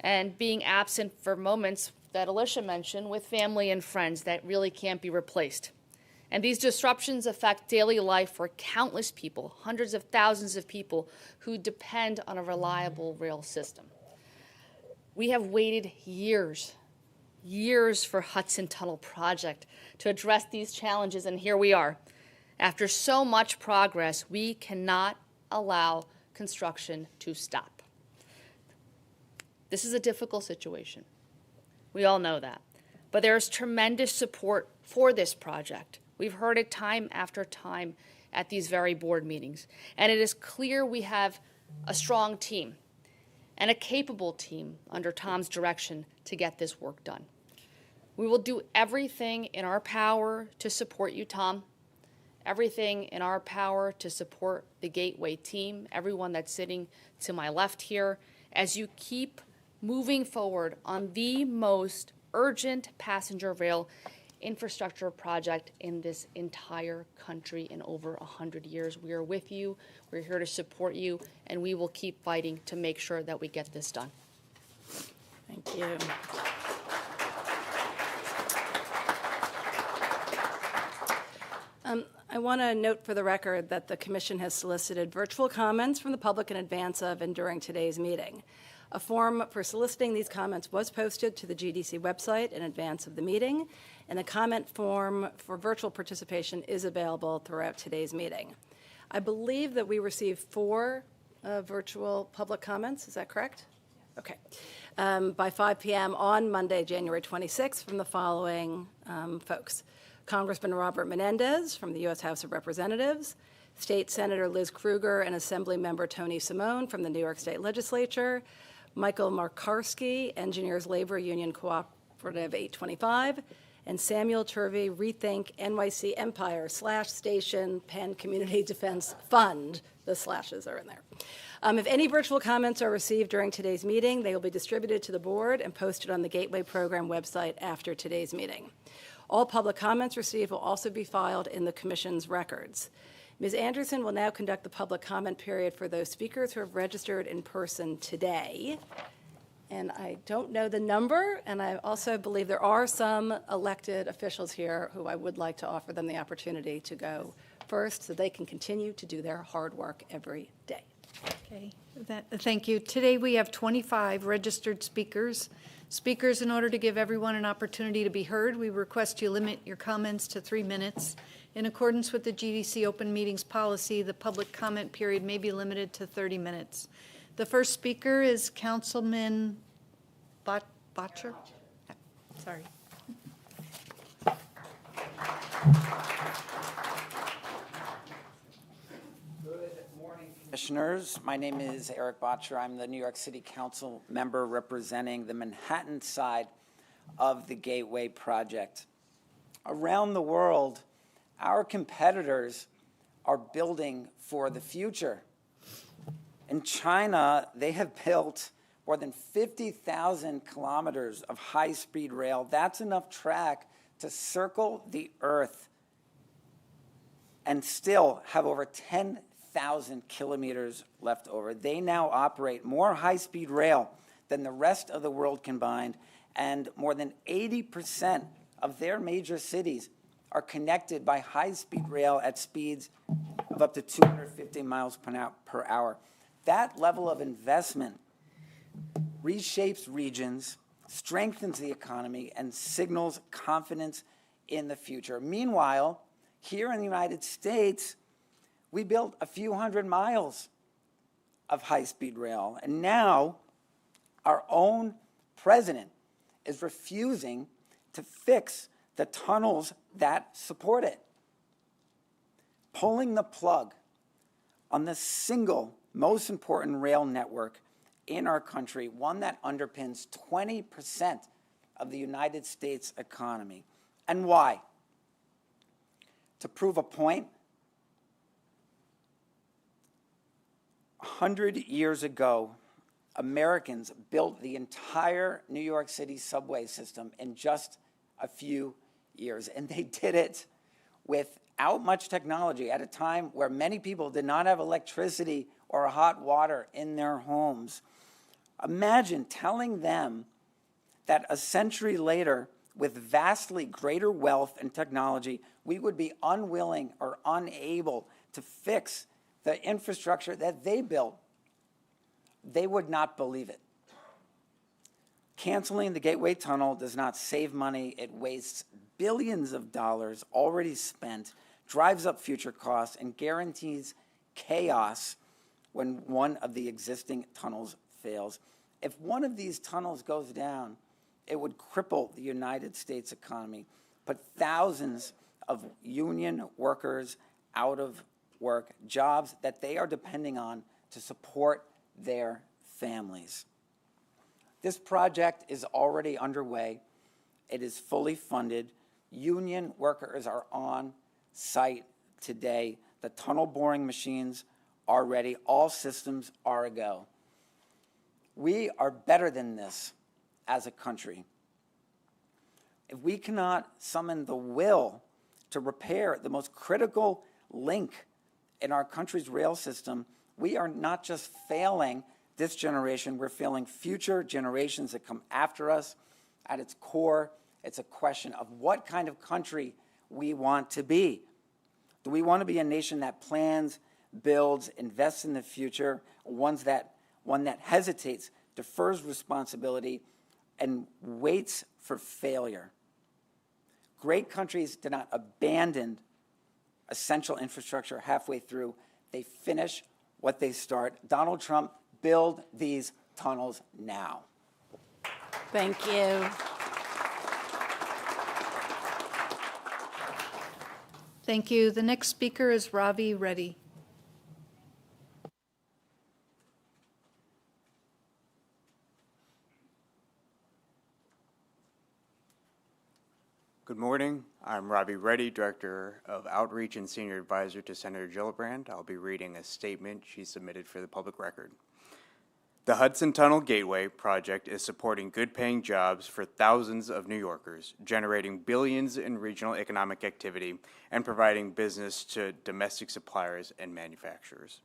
And being absent for moments that Alicia mentioned with family and friends that really can't be replaced. And these disruptions affect daily life for countless people, hundreds of thousands of people who depend on a reliable rail system. We have waited years for Hudson Tunnel project to address these challenges, and here we are. After so much progress, we cannot allow construction to stop. This is a difficult situation. We all know that. But there is tremendous support for this project. We've heard it time after time at these very board meetings. And it is clear we have a strong team and a capable team under Tom's direction to get this work done. We will do everything in our power to support you, Tom, everything in our power to support the Gateway team, everyone that's sitting to my left here, as you keep moving forward on the most urgent passenger rail infrastructure project in this entire country in over 100 years. We are with you, we're here to support you, and we will keep fighting to make sure that we get this done. Thank you. I want to note for the record that the Commission has solicited virtual comments from the public in advance of and during today's meeting. A form for soliciting these comments was posted to the GDC website in advance of the meeting, and the comment form for virtual participation is available throughout today's meeting. I believe that we received 4 virtual public comments. Is that correct? Okay. By 5 p.m. on Monday, January 26th, from the following folks. Congressman Robert Menendez from the U.S. House of Representatives, State Senator Liz Krueger and Assemblymember Tony Simone from the New York State Legislature, Michael Markarski, Engineers Labor Union Cooperative 825, and Samuel Turvey, Rethink NYC Empire /Station Penn Community Defense Fund. The slashes are in there. If any virtual comments are received during today's meeting, they will be distributed to the board and posted on the Gateway Program website after today's meeting. All public comments received will also be filed in the Commission's records. Ms. Anderson will now conduct the public comment period for those speakers who have registered in person today. And I don't know the number, and I also believe there are some elected officials here who I would like to offer them the opportunity to go first so they can continue to do their hard work every day. Okay, thank you. Today we have 25 registered speakers. Speakers, in order to give everyone an opportunity to be heard, we request you limit your comments to 3 minutes. In accordance with the GDC Open Meetings Policy, the public comment period may be limited to 30 minutes. The first speaker is Councilman Botcher. Sorry. Commissioners, my name is Eric Botcher. I'm the New York City Council member representing the Manhattan side of the Gateway project. Around the world, our competitors are building for the future. In China, they have built more than 50,000 kilometers of high-speed rail. That's enough track to circle the Earth and still have over 10,000 kilometers left over. They now operate more high-speed rail than the rest of the world combined, and more than 80% of their major cities are connected by high-speed rail at speeds of up to 250 miles per hour. That level of investment reshapes regions, strengthens the economy, and signals confidence in the future. Meanwhile, here in the United States, we built a few hundred miles of high-speed rail, and now our own president is refusing to fix the tunnels that support it, pulling the plug on the single most important rail network in our country, one that underpins 20% of the United States economy. And why? To prove a point, 100 years ago, Americans built the entire New York City subway system in just a few years, and they did it without much technology at a time where many people did not have electricity or hot water in their homes. Imagine telling them that a century later, with vastly greater wealth and technology, we would be unwilling or unable to fix the infrastructure that they built. They would not believe it. Canceling the Gateway Tunnel does not save money. It wastes billions of dollars already spent, drives up future costs, and guarantees chaos when one of the existing tunnels fails. If one of these tunnels goes down, it would cripple the United States economy, put thousands of union workers out of work, jobs that they are depending on to support their families. This project is already underway. It is fully funded. Union workers are on site today. The tunnel boring machines are ready. All systems are a go. We are better than this as a country. if we cannot summon the will to repair the most critical link in our country's rail system, we are not just failing this generation, we're failing future generations that come after us. At its core, it's a question of what kind of country we want to be. Do we want to be a nation that plans, builds, invests in the future, one that hesitates, defers responsibility, and waits for failure? Great countries do not abandon essential infrastructure halfway through. They finish what they start. Donald Trump, build these tunnels now. Thank you. Thank you. The next speaker is Ravi Reddy. Good morning. I'm Ravi Reddy, Director of Outreach and Senior Advisor to Senator Gillibrand. I'll be reading a statement she submitted for the public record. The Hudson Tunnel Gateway project is supporting good-paying jobs for thousands of New Yorkers, generating billions in regional economic activity, and providing business to domestic suppliers and manufacturers.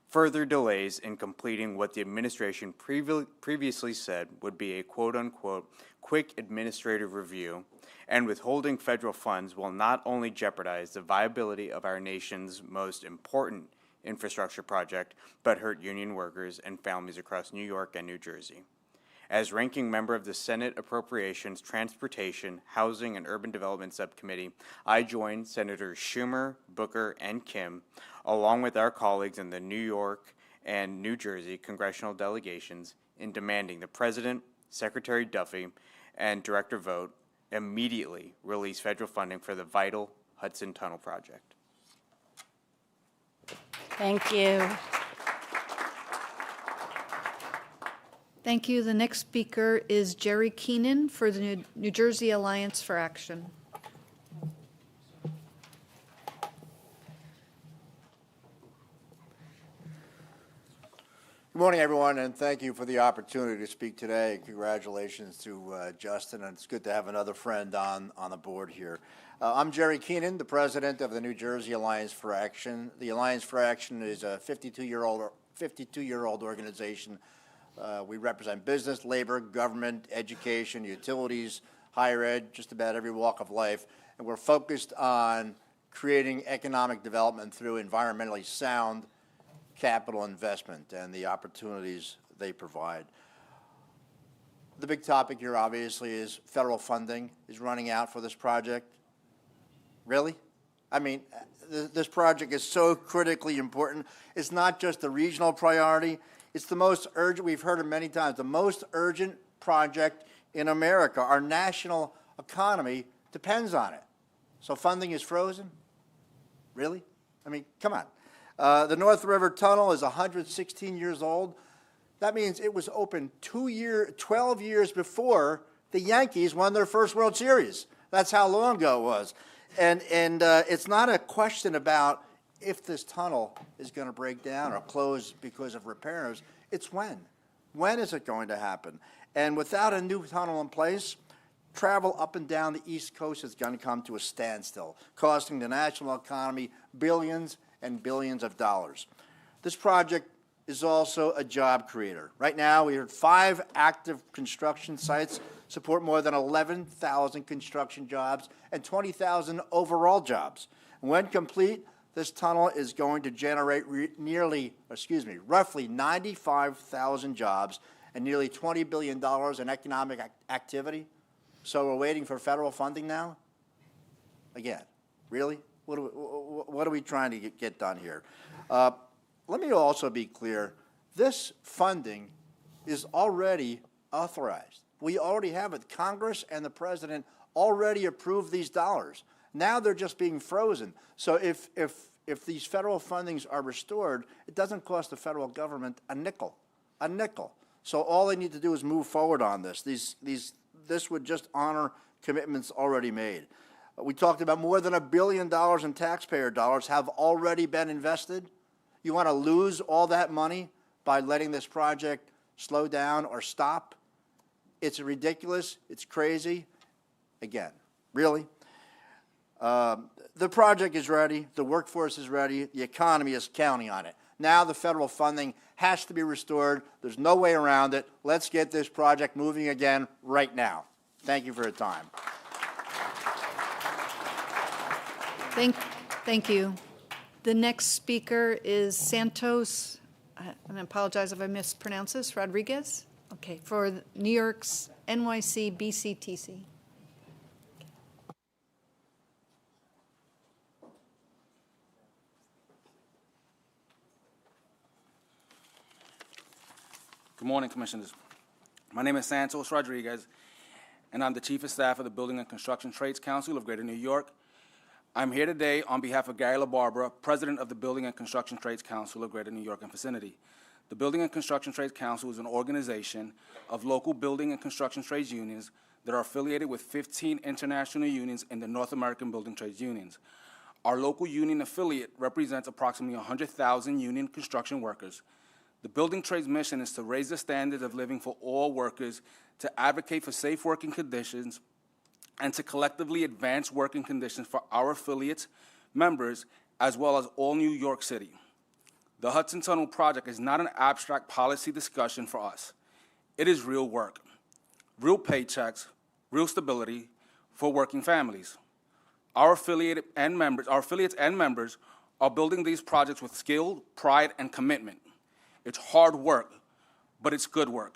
Further delays in completing what the administration previously said would be a quote-unquote quick administrative review and withholding federal funds will not only jeopardize the viability of our nation's most important infrastructure project, but hurt union workers and families across New York and New Jersey. As ranking member of the Senate Appropriations, Transportation, Housing, and Urban Development Subcommittee, I joined Senators Schumer, Booker, and Kim, along with our colleagues in the New York and New Jersey congressional delegations, in demanding the President, Secretary Duffy, and Director Vogt immediately release federal funding for the vital Hudson Tunnel project. Thank you. Thank you. The next speaker is Jerry Keenan for the New Jersey Alliance for Action. Good morning, everyone, and thank you for the opportunity to speak today. Congratulations to Justin, and it's good to have another friend on the board here. I'm Jerry Keenan, the president of the New Jersey Alliance for Action. The Alliance for Action is a 52-year-old organization. We represent business, labor, government, education, utilities, higher ed, just about every walk of life, and we're focused on creating economic development through environmentally sound capital investment and the opportunities they provide. The big topic here, obviously, is federal funding is running out for this project. Really? I mean, this project is so critically important. It's not just a regional priority. It's the most urgent, we've heard it many times, the most urgent project in America. Our national economy depends on it. So funding is frozen? Really? I mean, come on. The North River Tunnel is 116 years old. That means it was opened 12 years before the Yankees won their first World Series. That's how long ago it was. And it's not a question about if this tunnel is going to break down or close because of repairs. It's when. When is it going to happen? And without a new tunnel in place, travel up and down the East Coast is going to come to a standstill, costing the national economy billions and billions of dollars. This project is also a job creator. Right now, we have 5 active construction sites, support more than 11,000 construction jobs and 20,000 overall jobs. When complete, this tunnel is going to generate roughly 95,000 jobs and nearly $20 billion in economic activity. So we're waiting for federal funding now? Again, really? What are we trying to get done here? Let me also be clear. This funding is already authorized. We already have it. Congress and the President already approved these dollars. Now they're just being frozen. So if these federal fundings are restored, it doesn't cost the federal government a nickel. A nickel. So all they need to do is move forward on this. This would just honor commitments already made. We talked about more than $1 billion in taxpayer dollars have already been invested. You want to lose all that money by letting this project slow down or stop? It's ridiculous. It's crazy. again. Really? The project is ready, the workforce is ready, the economy is counting on it. Now the federal funding has to be restored. There's no way around it. Let's get this project moving again right now. Thank you for your time. Thank you. The next speaker is Santos, and I apologize if I mispronounce this, Rodriguez? Okay, for New York's NYC BCTC. Good morning, Commissioners. My name is Santos Rodriguez, and I'm the Chief of Staff of the Building and Construction Trades Council of Greater New York. I'm here today on behalf of Gary LaBarbera, President of the Building and Construction Trades Council of Greater New York and vicinity. The Building and Construction Trades Council is an organization of local building and construction trades unions that are affiliated with 15 international unions in the North American Building Trades Unions. Our local union affiliate represents approximately 100,000 union construction workers. The building trades mission is to raise the standards of living for all workers, to advocate for safe working conditions, and to collectively advance working conditions for our affiliates, members, as well as all New York City. The Hudson Tunnel project is not an abstract policy discussion for us. It is real work, real paychecks, real stability for working families. Our affiliates and members are building these projects with skill, pride, and commitment. It's hard work, but it's good work.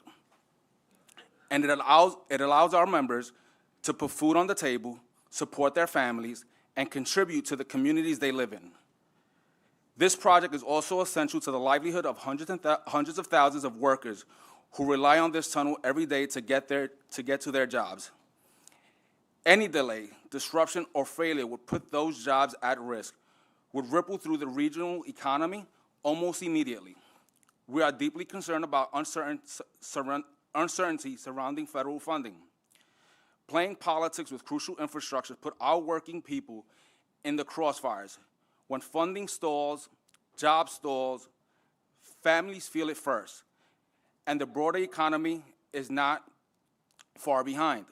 And it allows our members to put food on the table, support their families, and contribute to the communities they live in. This project is also essential to the livelihood of hundreds of thousands of workers who rely on this tunnel every day to get to their jobs. Any delay, disruption, or failure would put those jobs at risk, would ripple through the regional economy almost immediately. We are deeply concerned about uncertainty surrounding federal funding. Playing politics with crucial infrastructure put our working people in the crossfires. When funding stalls, jobs stalls, families feel it first, and the broader economy is not far behind.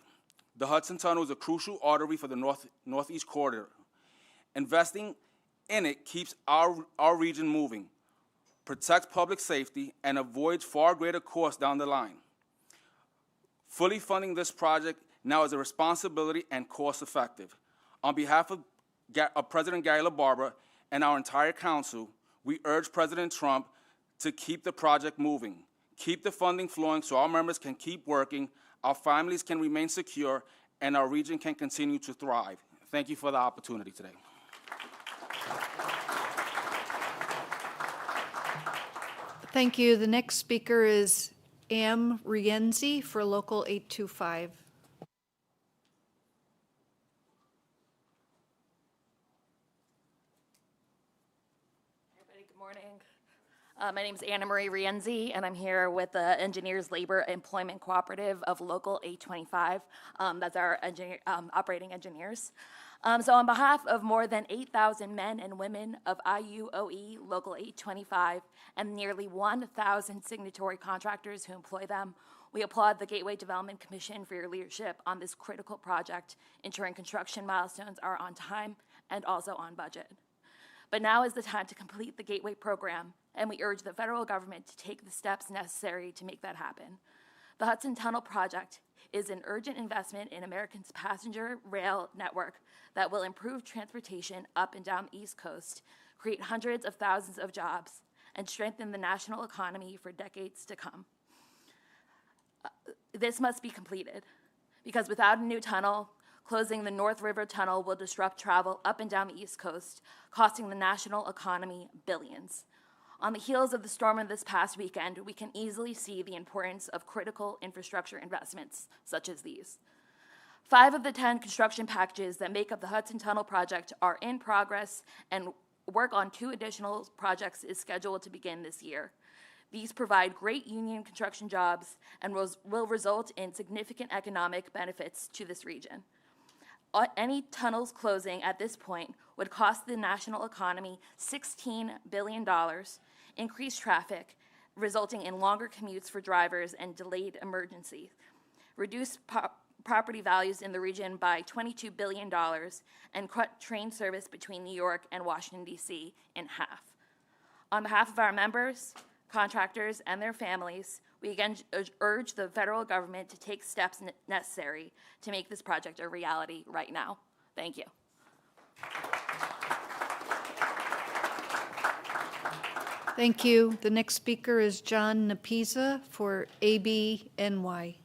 The Hudson Tunnel is a crucial artery for the Northeast Corridor. Investing in it keeps our region moving, protects public safety, and avoids far greater costs down the line. Fully funding this project now is a responsibility and cost-effective. On behalf of President Gary LaBarbera and our entire council, we urge President Trump to keep the project moving, keep the funding flowing so our members can keep working, our families can remain secure, and our region can continue to thrive. Thank you for the opportunity today. Thank you. The next speaker is Am Rienzi for Local 825. Everybody, good morning. My name is Anna Marie Rienzi, and I'm here with the Engineers Labor Employment Cooperative of Local 825. That's our operating engineers. So on behalf of more than 8,000 men and women of IUOE Local 825 and nearly 1,000 signatory contractors who employ them, we applaud the Gateway Development Commission for your leadership on this critical project, ensuring construction milestones are on time and also on budget. But now is the time to complete the Gateway program, and we urge the federal government to take the steps necessary to make that happen. The Hudson Tunnel project is an urgent investment in America's passenger rail network that will improve transportation up and down the East Coast, create hundreds of thousands of jobs, and strengthen the national economy for decades to come. This must be completed, because without a new tunnel, closing the North River Tunnel will disrupt travel up and down the East Coast, costing the national economy billions. On the heels of the storm of this past weekend, we can easily see the importance of critical infrastructure investments such as these. 5 of the 10 construction packages that make up the Hudson Tunnel project are in progress, and work on 2 additional projects is scheduled to begin this year. These provide great union construction jobs and will result in significant economic benefits to this region. Any tunnels closing at this point would cost the national economy $16 billion, increase traffic, resulting in longer commutes for drivers and delayed emergencies, reduce property values in the region by $22 billion and cut train service between New York and Washington, D.C. in half. On behalf of our members, contractors, and their families, we again urge the federal government to take steps necessary to make this project a reality right now. Thank you. Thank you. The next speaker is John Napiza for ABNY.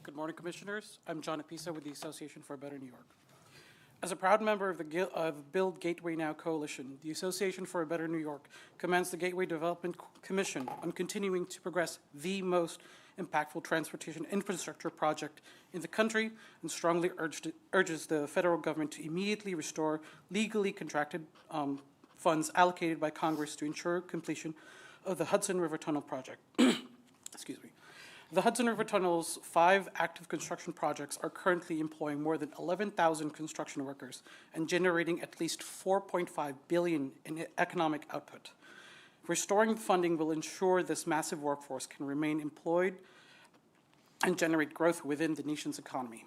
Good morning, Commissioners. I'm John Apisa with the Association for a Better New York. As a proud member of the Build Gateway Now coalition, the Association for a Better New York commends the Gateway Development Commission on continuing to progress the most impactful transportation infrastructure project in the country and strongly urges the federal government to immediately restore legally contracted funds allocated by Congress to ensure completion of the Hudson River Tunnel project. Excuse me. The Hudson River Tunnel's 5 active construction projects are currently employing more than 11,000 construction workers and generating at least $4.5 billion in economic output. Restoring funding will ensure this massive workforce can remain employed and generate growth within the nation's economy.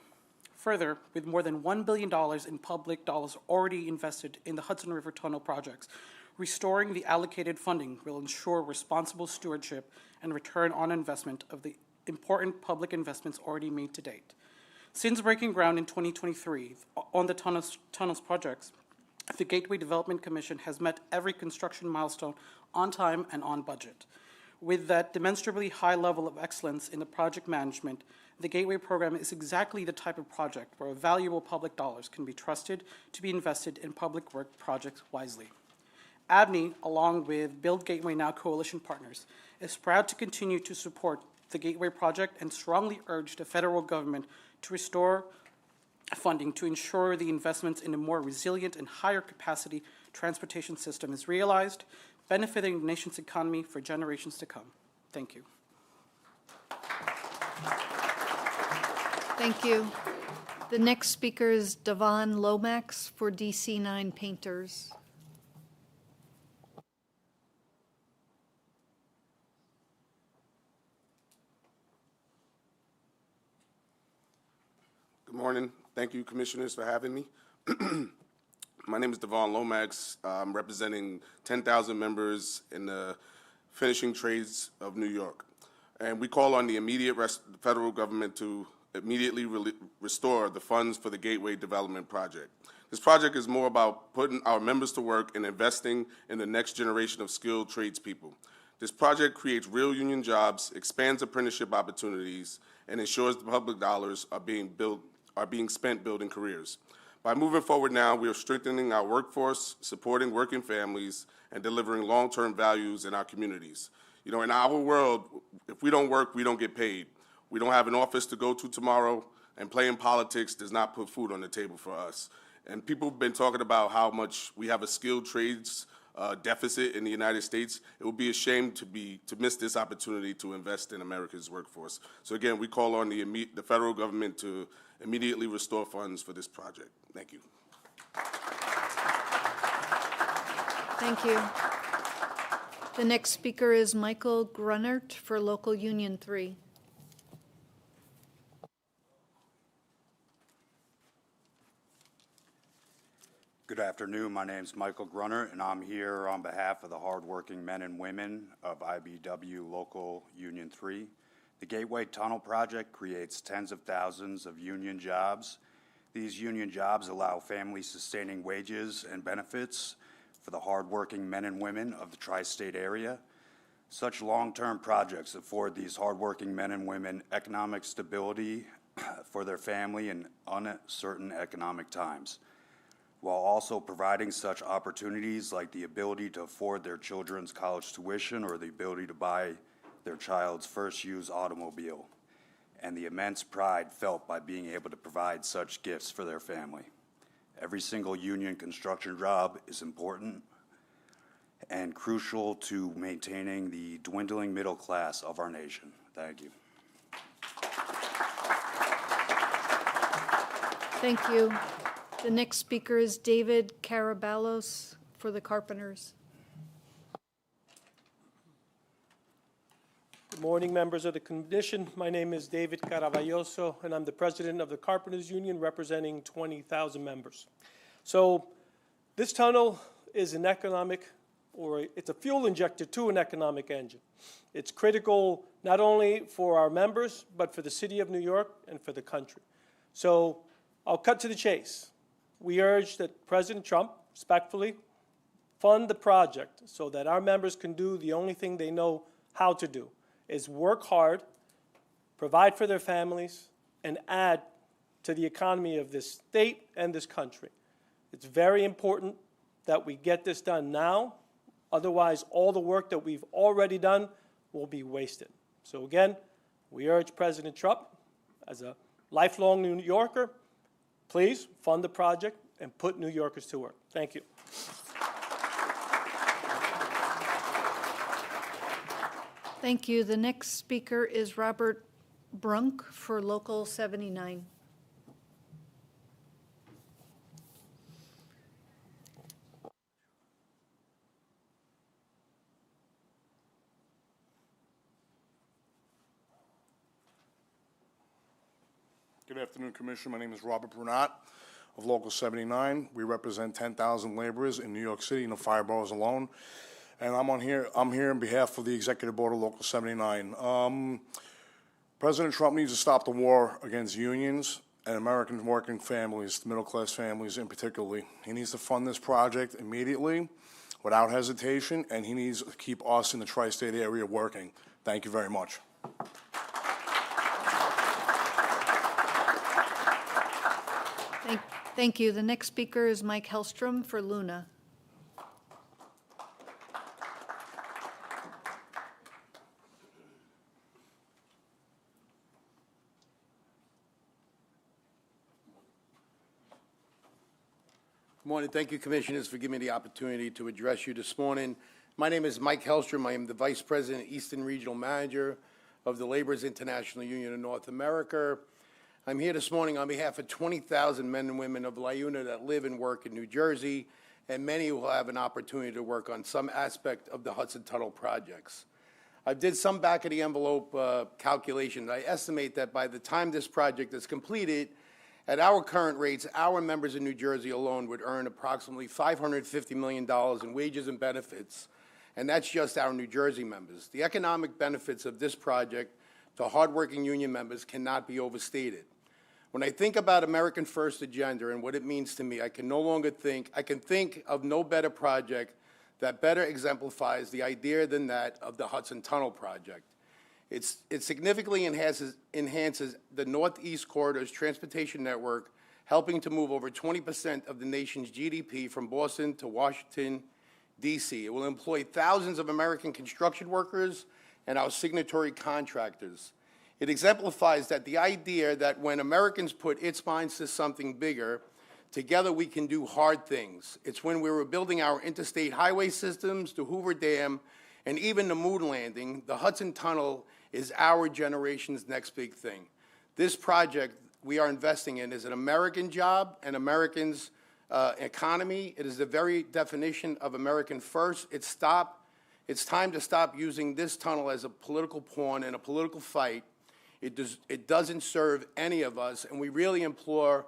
Further, with more than $1 billion in public dollars already invested in the Hudson River Tunnel projects, restoring the allocated funding will ensure responsible stewardship and return on investment of the important public investments already made to date. Since breaking ground in 2023 on the tunnels projects, the Gateway Development Commission has met every construction milestone on time and on budget. With that demonstrably high level of excellence in the project management, the Gateway program is exactly the type of project where valuable public dollars can be trusted to be invested in public work projects wisely. ABNY, along with Build Gateway Now coalition partners, is proud to continue to support the Gateway project and strongly urge the federal government to restore funding to ensure the investments in a more resilient and higher capacity transportation system is realized, benefiting the nation's economy for generations to come. Thank you. Thank you. The next speaker is Devon Lomax for DC9 Painters. Good morning. Thank you, Commissioners, for having me. My name is Devon Lomax. I'm representing 10,000 members in the finishing trades of New York. And we call on the immediate federal government to immediately restore the funds for the Gateway Development Project. This project is more about putting our members to work and investing in the next generation of skilled tradespeople. This project creates real union jobs, expands apprenticeship opportunities, and ensures the public dollars are being spent building careers. By moving forward now, we are strengthening our workforce, supporting working families, and delivering long-term values in our communities. You know, in our world, if we don't work, we don't get paid. We don't have an office to go to tomorrow, and playing politics does not put food on the table for us. And people have been talking about how much we have a skilled trades deficit in the United States. It would be a shame to miss this opportunity to invest in America's workforce. So again, we call on the federal government to immediately restore funds for this project. Thank you. Thank you. The next speaker is Michael Grunert for Local Union 3. Good afternoon. My name is Michael Grunner, and I'm here on behalf of the hardworking men and women of IBW Local Union 3. The Gateway Tunnel Project creates tens of thousands of union jobs. These union jobs allow family-sustaining wages and benefits for the hardworking men and women of the tri-state area. Such long-term projects afford these hardworking men and women economic stability for their family in uncertain economic times, while also providing such opportunities like the ability to afford their children's college tuition or the ability to buy their child's first used automobile, and the immense pride felt by being able to provide such gifts for their family. Every single union construction job is important and crucial to maintaining the dwindling middle class of our nation. Thank you. Thank you. The next speaker is David Caraballos for the Carpenters. Good morning, members of the commission. My name is David Caraballoso, and I'm the president of the Carpenters Union, representing 20,000 members. So this tunnel is an economic, or it's a fuel injector to an economic engine. It's critical not only for our members, but for the city of New York and for the country. So I'll cut to the chase. We urge that President Trump, respectfully, fund the project so that our members can do the only thing they know how to do, is work hard, provide for their families, and add to the economy of this state and this country. It's very important that we get this done now. Otherwise, all the work that we've already done will be wasted. So again, we urge President Trump, as a lifelong New Yorker, please fund the project and put New Yorkers to work. Thank you. Thank you. The next speaker is Robert Brunk for Local 79. Good afternoon, Commissioner. My name is Robert Brunat of Local 79. We represent 10,000 laborers in New York City and the 5 boroughs alone. And I'm here on behalf of the Executive Board of Local 79. President Trump needs to stop the war against unions and American working families, middle-class families in particular. He needs to fund this project immediately, without hesitation, and he needs to keep us in the tri-state area working. Thank you very much. Thank you. The next speaker is Mike Hellstrom for Luna. Good morning. Thank you, Commissioners, for giving me the opportunity to address you this morning. My name is Mike Hellstrom. I am the Vice President, Eastern Regional Manager of the Laborers International Union of North America. I'm here this morning on behalf of 20,000 men and women of LIUNA that live and work in New Jersey, and many who will have an opportunity to work on some aspect of the Hudson Tunnel projects. I did some back-of-the-envelope calculations. I estimate that by the time this project is completed, at our current rates, our members in New Jersey alone would earn approximately $550 million in wages and benefits, and that's just our New Jersey members. The economic benefits of this project to hardworking union members cannot be overstated. When I think about American First agenda and what it means to me, I can think of no better project that better exemplifies the idea than that of the Hudson Tunnel project. It significantly enhances the Northeast Corridor's transportation network, helping to move over 20% of the nation's GDP from Boston to Washington, D.C. It will employ thousands of American construction workers and our signatory contractors. It exemplifies that the idea that when Americans put its minds to something bigger, together we can do hard things. It's when we were building our interstate highway systems, the Hoover Dam, and even the moon landing, the Hudson Tunnel is our generation's next big thing. This project we are investing in is an American job, an American's economy. It is the very definition of American First. It's time to stop using this tunnel as a political pawn in a political fight. It doesn't serve any of us, and we really implore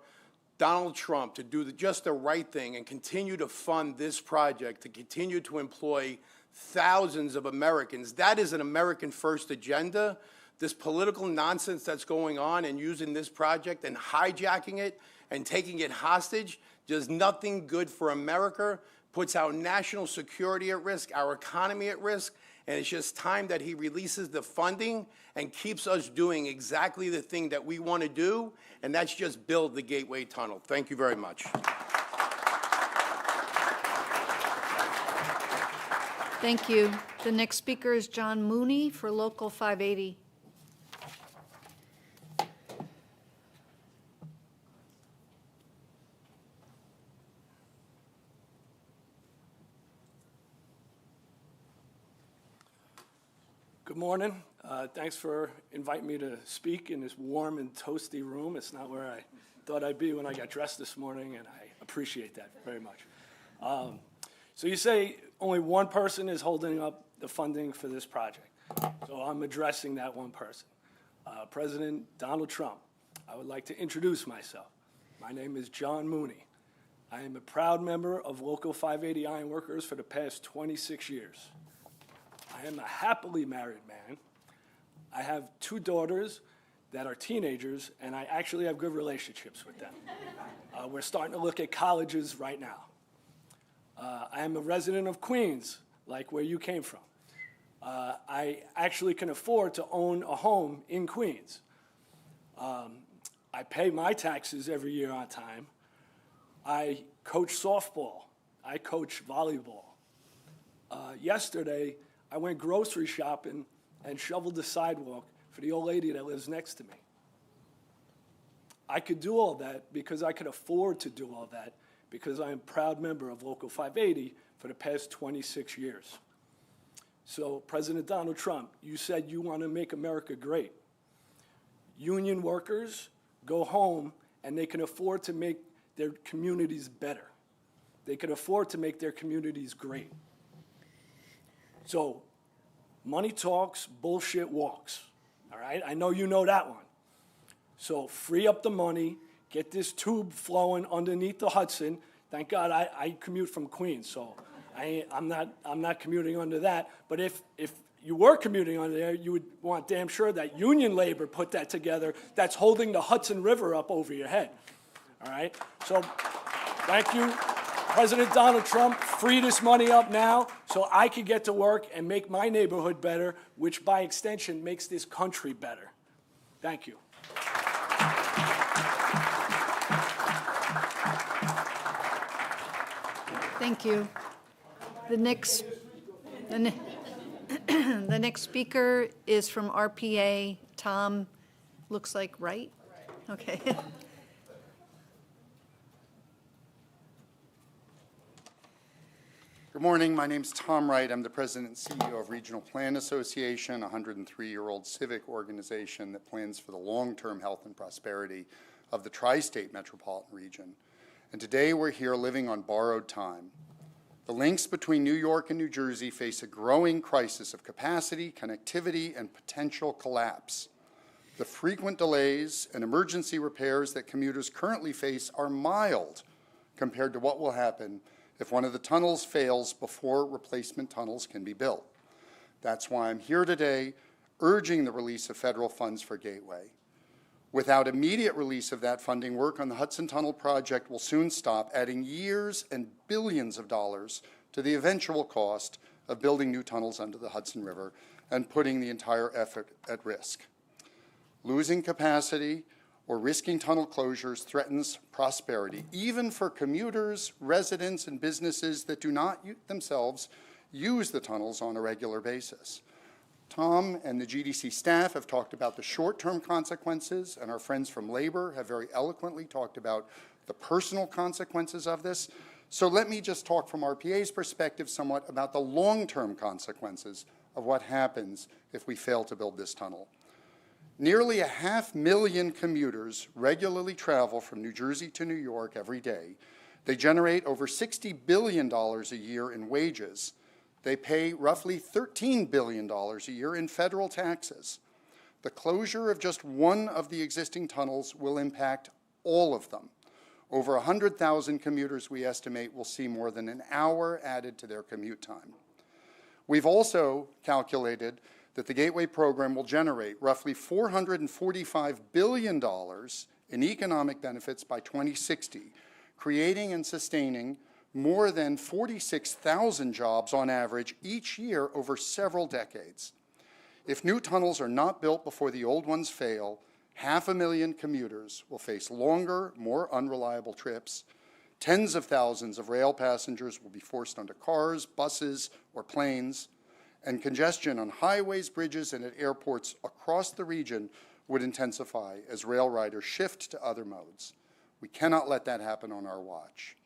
Donald Trump to do just the right thing and continue to fund this project, to continue to employ thousands of Americans. That is an American First agenda. This political nonsense that's going on and using this project and hijacking it and taking it hostage does nothing good for America, puts our national security at risk, our economy at risk, and it's just time that he releases the funding and keeps us doing exactly the thing that we want to do, and that's just build the Gateway Tunnel. Thank you very much. Thank you. The next speaker is John Mooney for Local 580. Good morning. Thanks for inviting me to speak in this warm and toasty room. It's not where I thought I'd be when I got dressed this morning, and I appreciate that very much. So you say only one person is holding up the funding for this project. So I'm addressing that one person. President Donald Trump. I would like to introduce myself. My name is John Mooney. I am a proud member of Local 580 Ironworkers for the past 26 years. I am a happily married man. I have 2 daughters that are teenagers, and I actually have good relationships with them. We're starting to look at colleges right now. I am a resident of Queens, like where you came from. I actually can afford to own a home in Queens. I pay my taxes every year on time. I coach softball. I coach volleyball. Yesterday, I went grocery shopping and shoveled the sidewalk for the old lady that lives next to me. I could do all that because I could afford to do all that because I am a proud member of Local 580 for the past 26 years. So, President Donald Trump, you said you want to make America great. Union workers go home and they can afford to make their communities better. They can afford to make their communities great. So, money talks, bullshit walks. All right? I know you know that one. So free up the money, get this tube flowing underneath the Hudson. Thank God I commute from Queens, so I'm not commuting under that. But if you were commuting under there, you would want damn sure that union labor put that together that's holding the Hudson River up over your head. All right? So thank you, President Donald Trump. Free this money up now so I can get to work and make my neighborhood better, which by extension makes this country better. Thank you. Thank you. The next speaker is from RPA, Tom, looks like Wright? Okay. Good morning. My name's Tom Wright. I'm the president and CEO of Regional Plan Association, a 103-year-old civic organization that plans for the long-term health and prosperity of the tri-state metropolitan region. And today we're here living on borrowed time. The links between New York and New Jersey face a growing crisis of capacity, connectivity, and potential collapse. The frequent delays and emergency repairs that commuters currently face are mild compared to what will happen if one of the tunnels fails before replacement tunnels can be built. That's why I'm here today urging the release of federal funds for Gateway. Without immediate release of that funding, work on the Hudson Tunnel project will soon stop, adding years and billions of dollars to the eventual cost of building new tunnels under the Hudson River and putting the entire effort at risk. Losing capacity or risking tunnel closures threatens prosperity, even for commuters, residents, and businesses that do not themselves use the tunnels on a regular basis. Tom and the GDC staff have talked about the short-term consequences, and our friends from labor have very eloquently talked about the personal consequences of this. So let me just talk from RPA's perspective somewhat about the long-term consequences of what happens if we fail to build this tunnel. Nearly 500,000 commuters regularly travel from New Jersey to New York every day. They generate over $60 billion a year in wages. They pay roughly $13 billion a year in federal taxes. The closure of just one of the existing tunnels will impact all of them. Over 100,000 commuters, we estimate, will see more than an hour added to their commute time. We've also calculated that the Gateway program will generate roughly $445 billion in economic benefits by 2060, creating and sustaining more than 46,000 jobs on average each year over several decades. If new tunnels are not built before the old ones fail, 500,000 commuters will face longer, more unreliable trips. Tens of thousands of rail passengers will be forced onto cars, buses, or planes, and congestion on highways, bridges, and at airports across the region would intensify as rail riders shift to other modes. We cannot let that happen on our watch.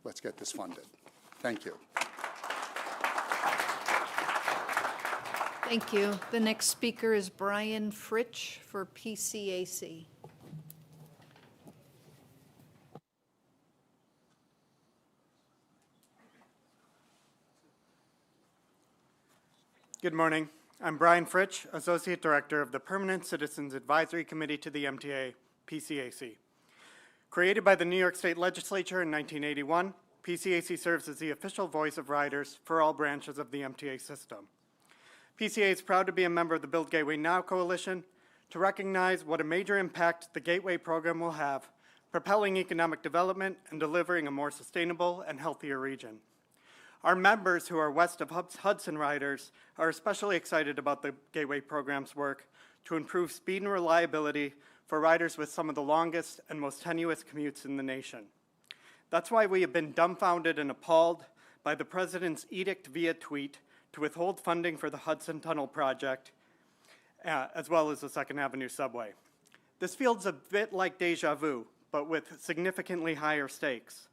Let's get this funded. Thank you. Thank you. The next speaker is Brian Fritsch for PCAC. Good morning. I'm Brian Fritsch, Associate Director of the Permanent Citizens Advisory Committee to the MTA, PCAC. Created by the New York State Legislature in 1981, PCAC serves as the official voice of riders for all branches of the MTA system. PCA is proud to be a member of the Build Gateway Now coalition to recognize what a major impact the Gateway program will have, propelling economic development and delivering a more sustainable and healthier region. Our members who are west of Hudson riders are especially excited about the Gateway program's work to improve speed and reliability for riders with some of the longest and most tenuous commutes in the nation. That's why we have been dumbfounded and appalled by the President's edict via tweet to withhold funding for the Hudson Tunnel project, as well as the 2nd Avenue subway. This feels a bit like deja vu, but with significantly higher stakes.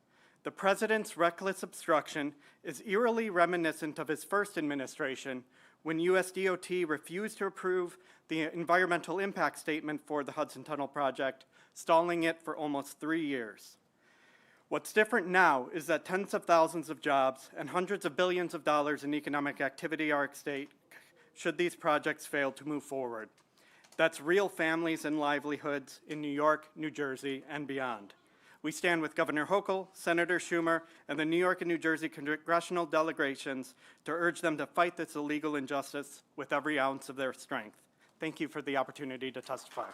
The President's reckless obstruction is eerily reminiscent of his first administration, when USDOT refused to approve the environmental impact statement for the Hudson Tunnel project, stalling it for almost 3 years. What's different now is that tens of thousands of jobs and hundreds of billions of dollars in economic activity are at stake should these projects fail to move forward. That's real families and livelihoods in New York, New Jersey, and beyond. We stand with Governor Hochul, Senator Schumer, and the New York and New Jersey congressional delegations to urge them to fight this illegal injustice with every ounce of their strength. Thank you for the opportunity to testify.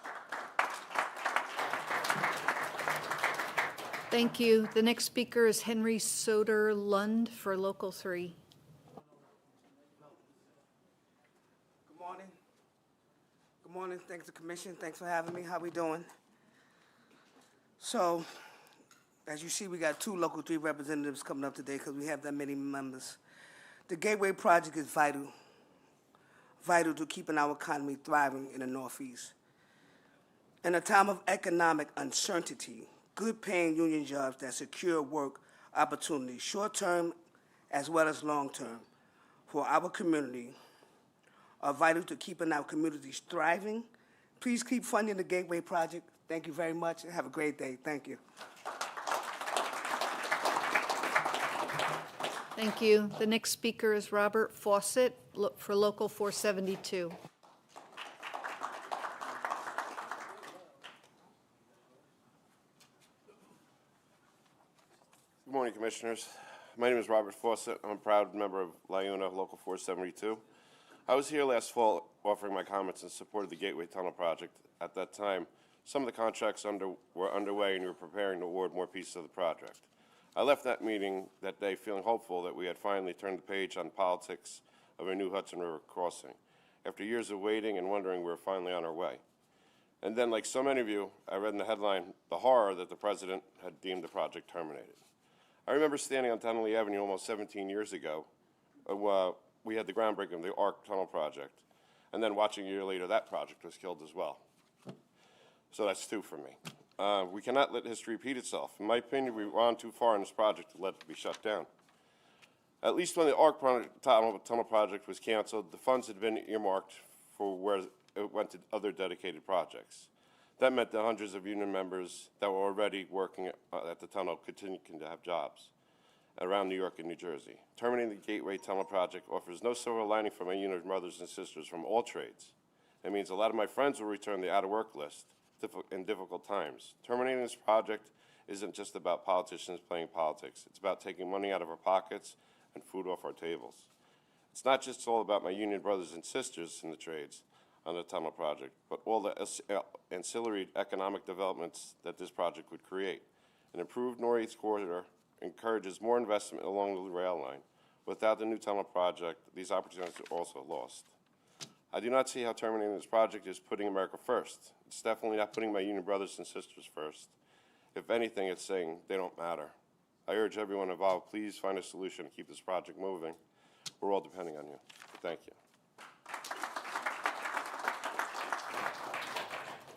Thank you. The next speaker is Henry Soder Lund for Local 3. Good morning. Good morning. Thanks to the commission. Thanks for having me. How we doing? So, as you see, we got 2 Local 3 representatives coming up today because we have that many members. The Gateway project is vital to keeping our economy thriving in the Northeast. In a time of economic uncertainty, good-paying union jobs that secure work opportunities, short-term as well as long-term, for our community are vital to keeping our communities thriving. Please keep funding the Gateway project. Thank you very much, and have a great day. Thank you. Thank you. The next speaker is Robert Fawcett for Local 472. Good morning, Commissioners. My name is Robert Fawcett. I'm a proud member of LIUNA Local 472. I was here last fall offering my comments in support of the Gateway Tunnel project. At that time, some of the contracts were underway and we were preparing to award more pieces of the project. I left that meeting that day feeling hopeful that we had finally turned the page on politics of a new Hudson River crossing. After years of waiting and wondering, we were finally on our way. And then, like so many of you, I read in the headline the horror that the President had deemed the project terminated. I remember standing on Tunnel Avenue almost 17 years ago. We had the groundbreaking of the ARC Tunnel project, and then watching a year later, that project was killed as well. So that's 2 for me. We cannot let history repeat itself. In my opinion, we've gone too far in this project to let it be shut down. At least when the ARC Tunnel project was canceled, the funds had been earmarked for where it went to other dedicated projects. That meant that hundreds of union members that were already working at the tunnel continued to have jobs around New York and New Jersey. Terminating the Gateway Tunnel project offers no silver lining for my union brothers and sisters from all trades. It means a lot of my friends will return the out-of-work list in difficult times. Terminating this project isn't just about politicians playing politics. It's about taking money out of our pockets and food off our tables. It's not just all about my union brothers and sisters in the trades on the tunnel project, but all the ancillary economic developments that this project would create. An improved Northeast corridor encourages more investment along the rail line. Without the new tunnel project, these opportunities are also lost. I do not see how terminating this project is putting America first. It's definitely not putting my union brothers and sisters first. If anything, it's saying they don't matter. I urge everyone involved, please find a solution to keep this project moving. We're all depending on you. Thank you.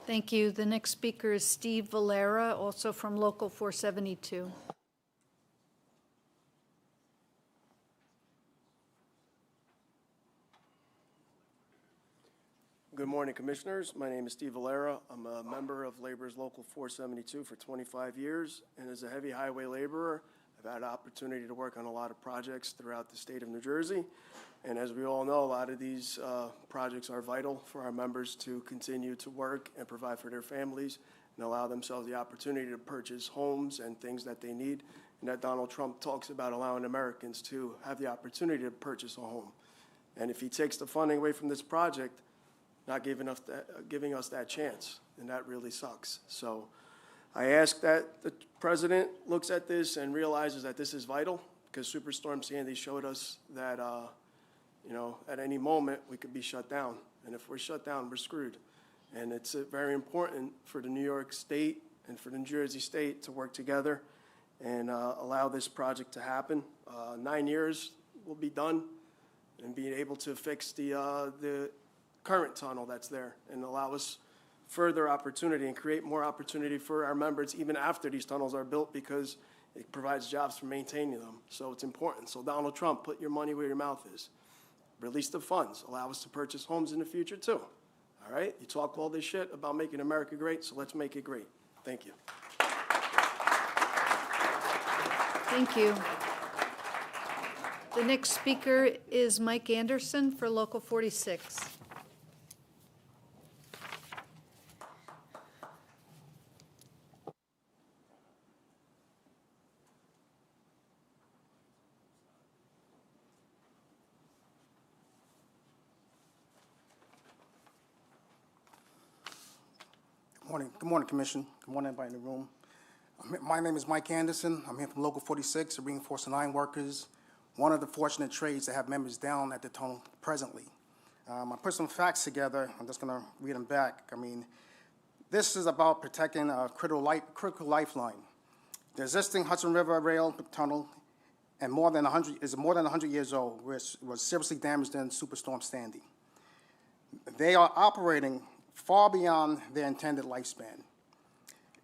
Thank you. The next speaker is Steve Valera, also from Local 472. Good morning, Commissioners. My name is Steve Valera. I'm a member of Labor's Local 472 for 25 years, and as a heavy highway laborer, I've had an opportunity to work on a lot of projects throughout the state of New Jersey. And as we all know, a lot of these projects are vital for our members to continue to work and provide for their families and allow themselves the opportunity to purchase homes and things that they need. And that Donald Trump talks about allowing Americans to have the opportunity to purchase a home. And if he takes the funding away from this project, not giving us that chance, and that really sucks. So I ask that the president looks at this and realizes that this is vital, because Superstorm Sandy showed us that, at any moment we could be shut down. And if we're shut down, we're screwed. And it's very important for the New York State and for the New Jersey State to work together and allow this project to happen. 9 years will be done, and being able to fix the current tunnel that's there and allow us further opportunity and create more opportunity for our members even after these tunnels are built, because it provides jobs for maintaining them. So it's important. So Donald Trump, put your money where your mouth is. Release the funds. Allow us to purchase homes in the future too. All right? You talk all this shit about making America great, so let's make it great. Thank you. Thank you. The next speaker is Mike Anderson for Local 46. Good morning, Commission. Good morning, everybody in the room. My name is Mike Anderson. I'm here from Local 46, a reinforcing line workers, one of the fortunate trades that have members down at the tunnel presently. I put some facts together. I'm just going to read them back. I mean, this is about protecting a critical lifeline. The existing Hudson River Rail Tunnel is more than 100 years old, which was seriously damaged in Superstorm Sandy. They are operating far beyond their intended lifespan.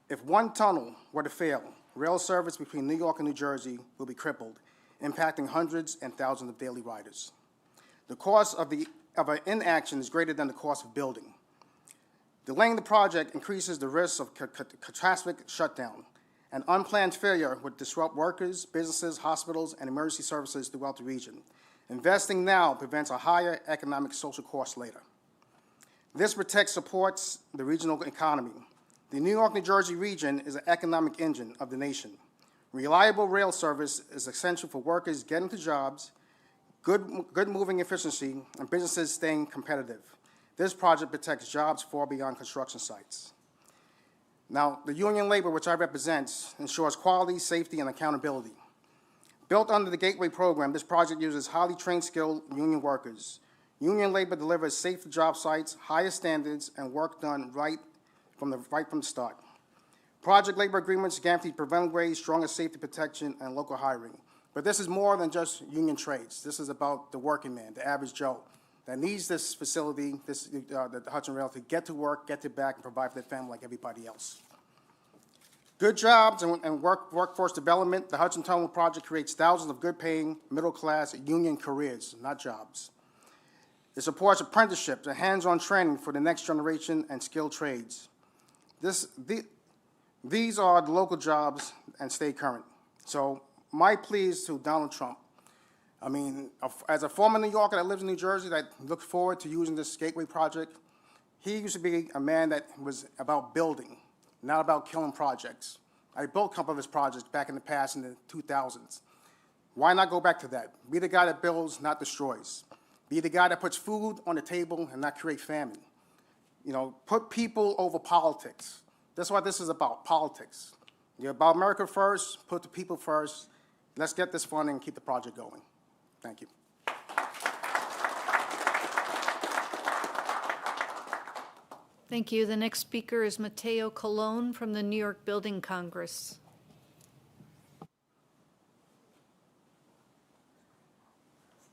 If one tunnel were to fail, rail service between New York and New Jersey will be crippled, impacting hundreds and thousands of daily riders. The cost of an inaction is greater than the cost of building. Delaying the project increases the risk of catastrophic shutdown. An unplanned failure would disrupt workers, businesses, hospitals, and emergency services throughout the region. Investing now prevents a higher economic social cost later. This supports the regional economy. The New York-New Jersey region is an economic engine of the nation. Reliable rail service is essential for workers getting to jobs, good moving efficiency, and businesses staying competitive. This project protects jobs far beyond construction sites. Now, the union labor, which I represent, ensures quality, safety, and accountability. Built under the Gateway program, this project uses highly trained, skilled union workers. Union labor delivers safe to job sites, higher standards, and work done right from the start. Project labor agreements guarantee prevailing wage, stronger safety protection, and local hiring. But this is more than just union trades. This is about the working man, the average Joe, that needs this facility, the Hudson Rail, to get to work, get to back, and provide for their family like everybody else. Good jobs and workforce development. The Hudson Tunnel Project creates thousands of good-paying, middle-class union careers, not jobs. It supports apprenticeships and hands-on training for the next generation and skilled trades. These are the local jobs and stay current. So my plea is to Donald Trump. I mean, as a former New Yorker that lives in New Jersey that looks forward to using this Gateway project, he used to be a man that was about building, not about killing projects. I built a couple of his projects back in the past in the 2000s. Why not go back to that? Be the guy that builds, not destroys. Be the guy that puts food on the table and not create famine. You know, put people over politics. That's what this is about, politics. You're about America first, put the people first. Let's get this funding and keep the project going. Thank you. Thank you. The next speaker is Mateo Colon from the New York Building Congress.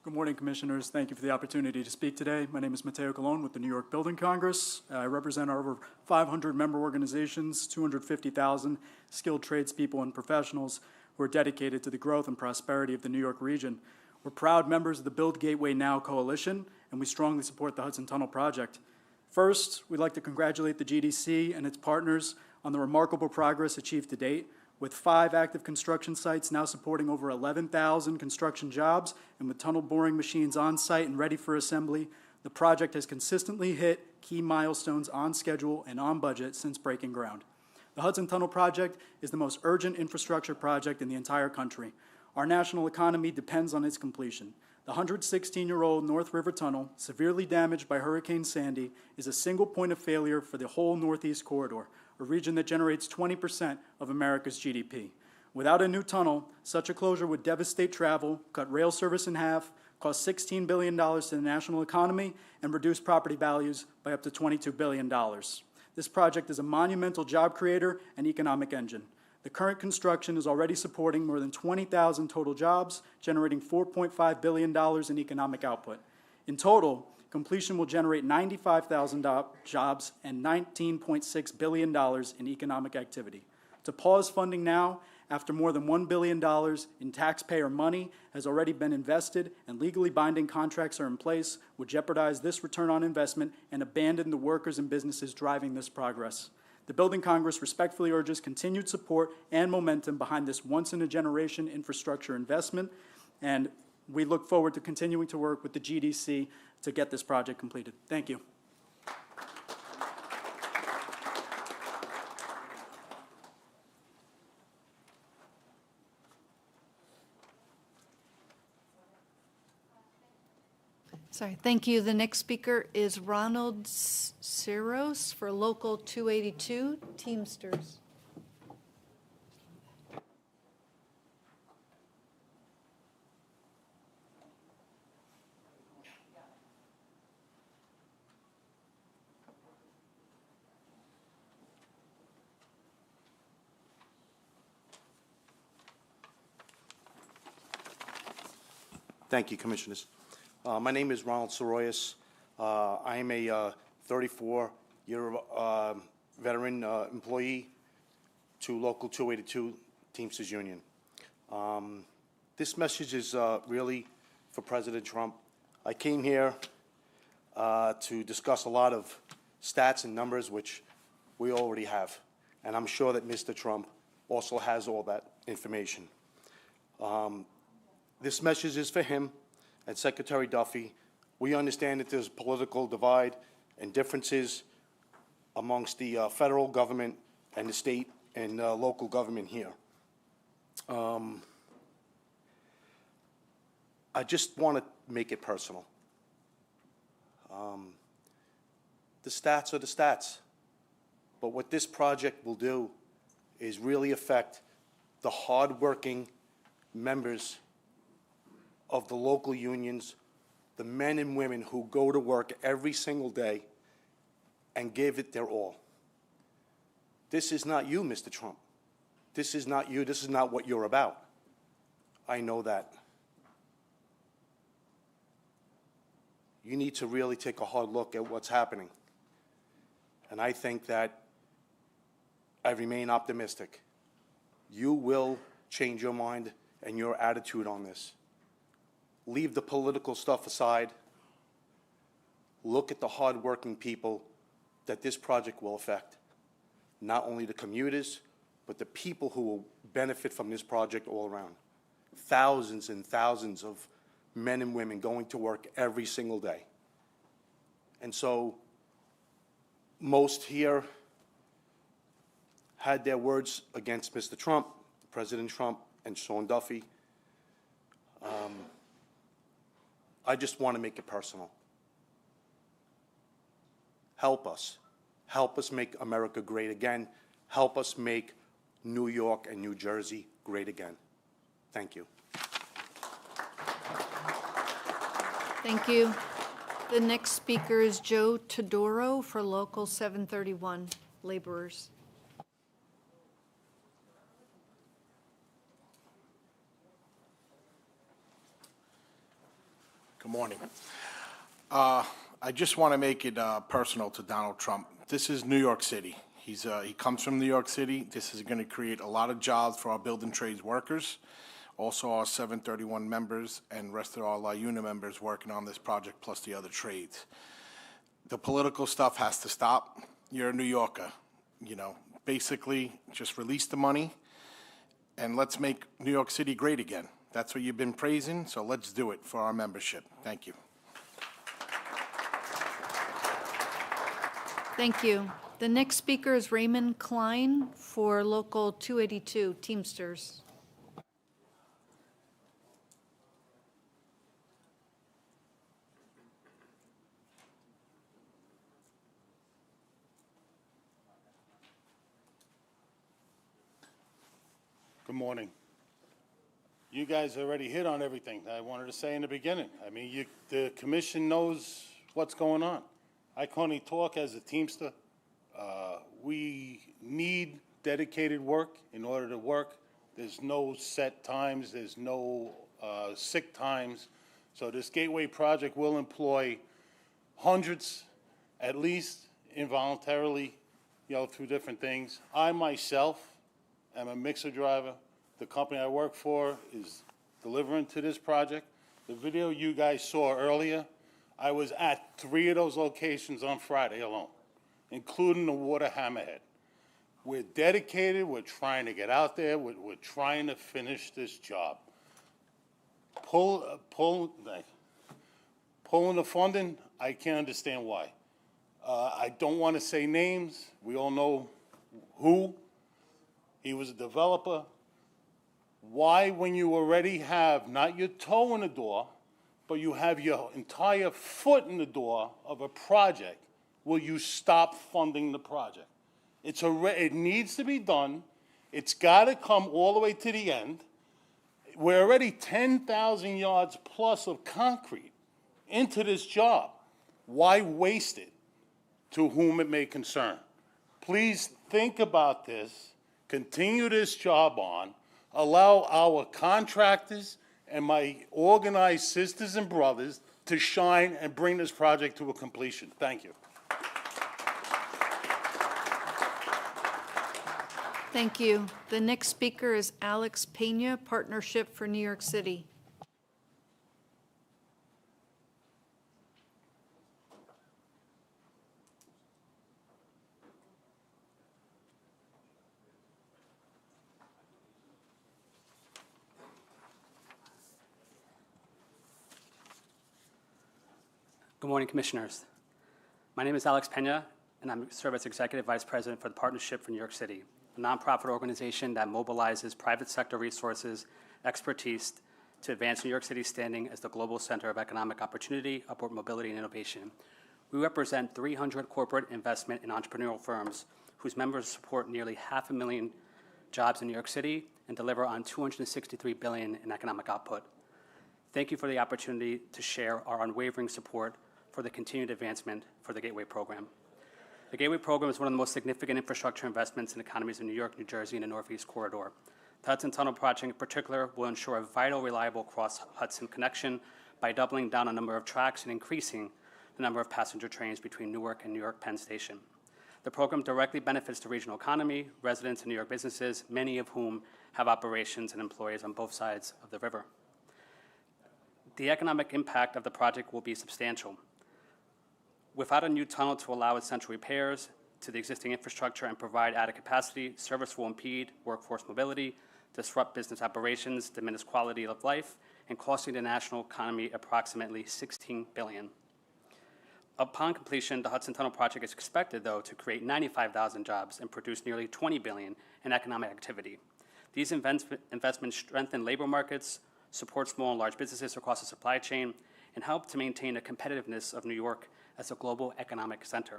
Good morning, Commissioners. Thank you for the opportunity to speak today. My name is Mateo Colon with the New York Building Congress. I represent our over 500 member organizations, 250,000 skilled tradespeople and professionals who are dedicated to the growth and prosperity of the New York region. We're proud members of the Build Gateway Now coalition, and we strongly support the Hudson Tunnel project. First, we'd like to congratulate the GDC and its partners on the remarkable progress achieved to date With 5 active construction sites now supporting over 11,000 construction jobs and with tunnel boring machines on site and ready for assembly, the project has consistently hit key milestones on schedule and on budget since breaking ground. The Hudson Tunnel Project is the most urgent infrastructure project in the entire country. Our national economy depends on its completion. The 116-year-old North River Tunnel, severely damaged by Hurricane Sandy, is a single point of failure for the whole Northeast Corridor, a region that generates 20% of America's GDP. Without a new tunnel, such a closure would devastate travel, cut rail service in half, cost $16 billion to the national economy, and reduce property values by up to $22 billion. This project is a monumental job creator and economic engine. The current construction is already supporting more than 20,000 total jobs, generating $4.5 billion in economic output. In total, completion will generate 95,000 jobs and $19.6 billion in economic activity. To pause funding now, after more than $1 billion in taxpayer money has already been invested and legally binding contracts are in place, would jeopardize this return on investment and abandon the workers and businesses driving this progress. The Building Congress respectfully urges continued support and momentum behind this once-in-a-generation infrastructure investment, and we look forward to continuing to work with the GDC to get this project completed. Thank you. Sorry, thank you. The next speaker is Ronald Siros for Local 282, Teamsters. Thank you, Commissioners. My name is Ronald Soroyas. I am a 34-year veteran employee to Local 282 Teamsters Union. This message is really for President Trump. I came here to discuss a lot of stats and numbers, which we already have, and I'm sure that Mr. Trump also has all that information. This message is for him and Secretary Duffy. We understand that there's political divide and differences amongst the federal government and the state and local government here. I just want to make it personal. The stats are the stats, but what this project will do is really affect the hardworking members of the local unions, the men and women who go to work every single day and give it their all. This is not you, Mr. Trump. This is not you. This is not what you're about. I know that. You need to really take a hard look at what's happening. And I think that I remain optimistic. You will change your mind and your attitude on this. Leave the political stuff aside. Look at the hardworking people that this project will affect. Not only the commuters, but the people who will benefit from this project all around. Thousands and thousands of men and women going to work every single day. And so most here had their words against Mr. Trump, President Trump, and Sean Duffy. I just want to make it personal. Help us. Help us make America great again. Help us make New York and New Jersey great again. Thank you. Thank you. The next speaker is Joe Todoro for Local 731, Laborers. Good morning. I just want to make it personal to Donald Trump. This is New York City. He comes from New York City. This is going to create a lot of jobs for our building trades workers, also our 731 members and rest of our LIUNA members working on this project, plus the other trades. The political stuff has to stop. You're a New Yorker. You know, basically just release the money and let's make New York City great again. That's what you've been praising, so let's do it for our membership. Thank you. Thank you. The next speaker is Raymond Klein for Local 282 Teamsters. Good morning. You guys already hit on everything I wanted to say in the beginning. I mean, the commission knows what's going on. I can only talk as a Teamster. We need dedicated work in order to work. There's no set times, there's no sick times. So this Gateway project will employ hundreds, at least involuntarily, through different things. I myself am a mixer driver. The company I work for is delivering to this project. The video you guys saw earlier, I was at 3 of those locations on Friday alone, including the water hammerhead. We're dedicated, we're trying to get out there, we're trying to finish this job. Pulling the funding, I can't understand why. I don't want to say names, we all know who. He was a developer. Why, when you already have not your toe in the door, but you have your entire foot in the door of a project, will you stop funding the project? It needs to be done. It's got to come all the way to the end. We're already 10,000 yards plus of concrete into this job. Why waste it to whom it may concern? Please think about this. Continue this job on. Allow our contractors and my organized sisters and brothers to shine and bring this project to a completion. Thank you. Thank you. The next speaker is Alex Pena, Partnership for New York City. Good morning, Commissioners. My name is Alex Pena, and I serve as Executive Vice President for the Partnership for New York City, a nonprofit organization that mobilizes private sector resources, expertise to advance New York City's standing as the global center of economic opportunity, upward mobility, and innovation. We represent 300 corporate investment and entrepreneurial firms whose members support nearly 500,000 jobs in New York City and deliver on $263 billion in economic output. Thank you for the opportunity to share our unwavering support for the continued advancement for the Gateway program. The Gateway program is one of the most significant infrastructure investments in economies of New York, New Jersey, and the Northeast Corridor. The Hudson Tunnel project in particular will ensure a vital, reliable cross-Hudson connection by doubling down on the number of tracks and increasing the number of passenger trains between Newark and New York Penn Station. The program directly benefits the regional economy, residents, and New York businesses, many of whom have operations and employees on both sides of the river. The economic impact of the project will be substantial. Without a new tunnel to allow essential repairs to the existing infrastructure and provide added capacity, service will impede workforce mobility, disrupt business operations, diminish quality of life, and costing the national economy approximately $16 billion. Upon completion, the Hudson Tunnel project is expected, though, to create 95,000 jobs and produce nearly $20 billion in economic activity. These investments strengthen labor markets, support small and large businesses across the supply chain, and help to maintain the competitiveness of New York as a global economic center.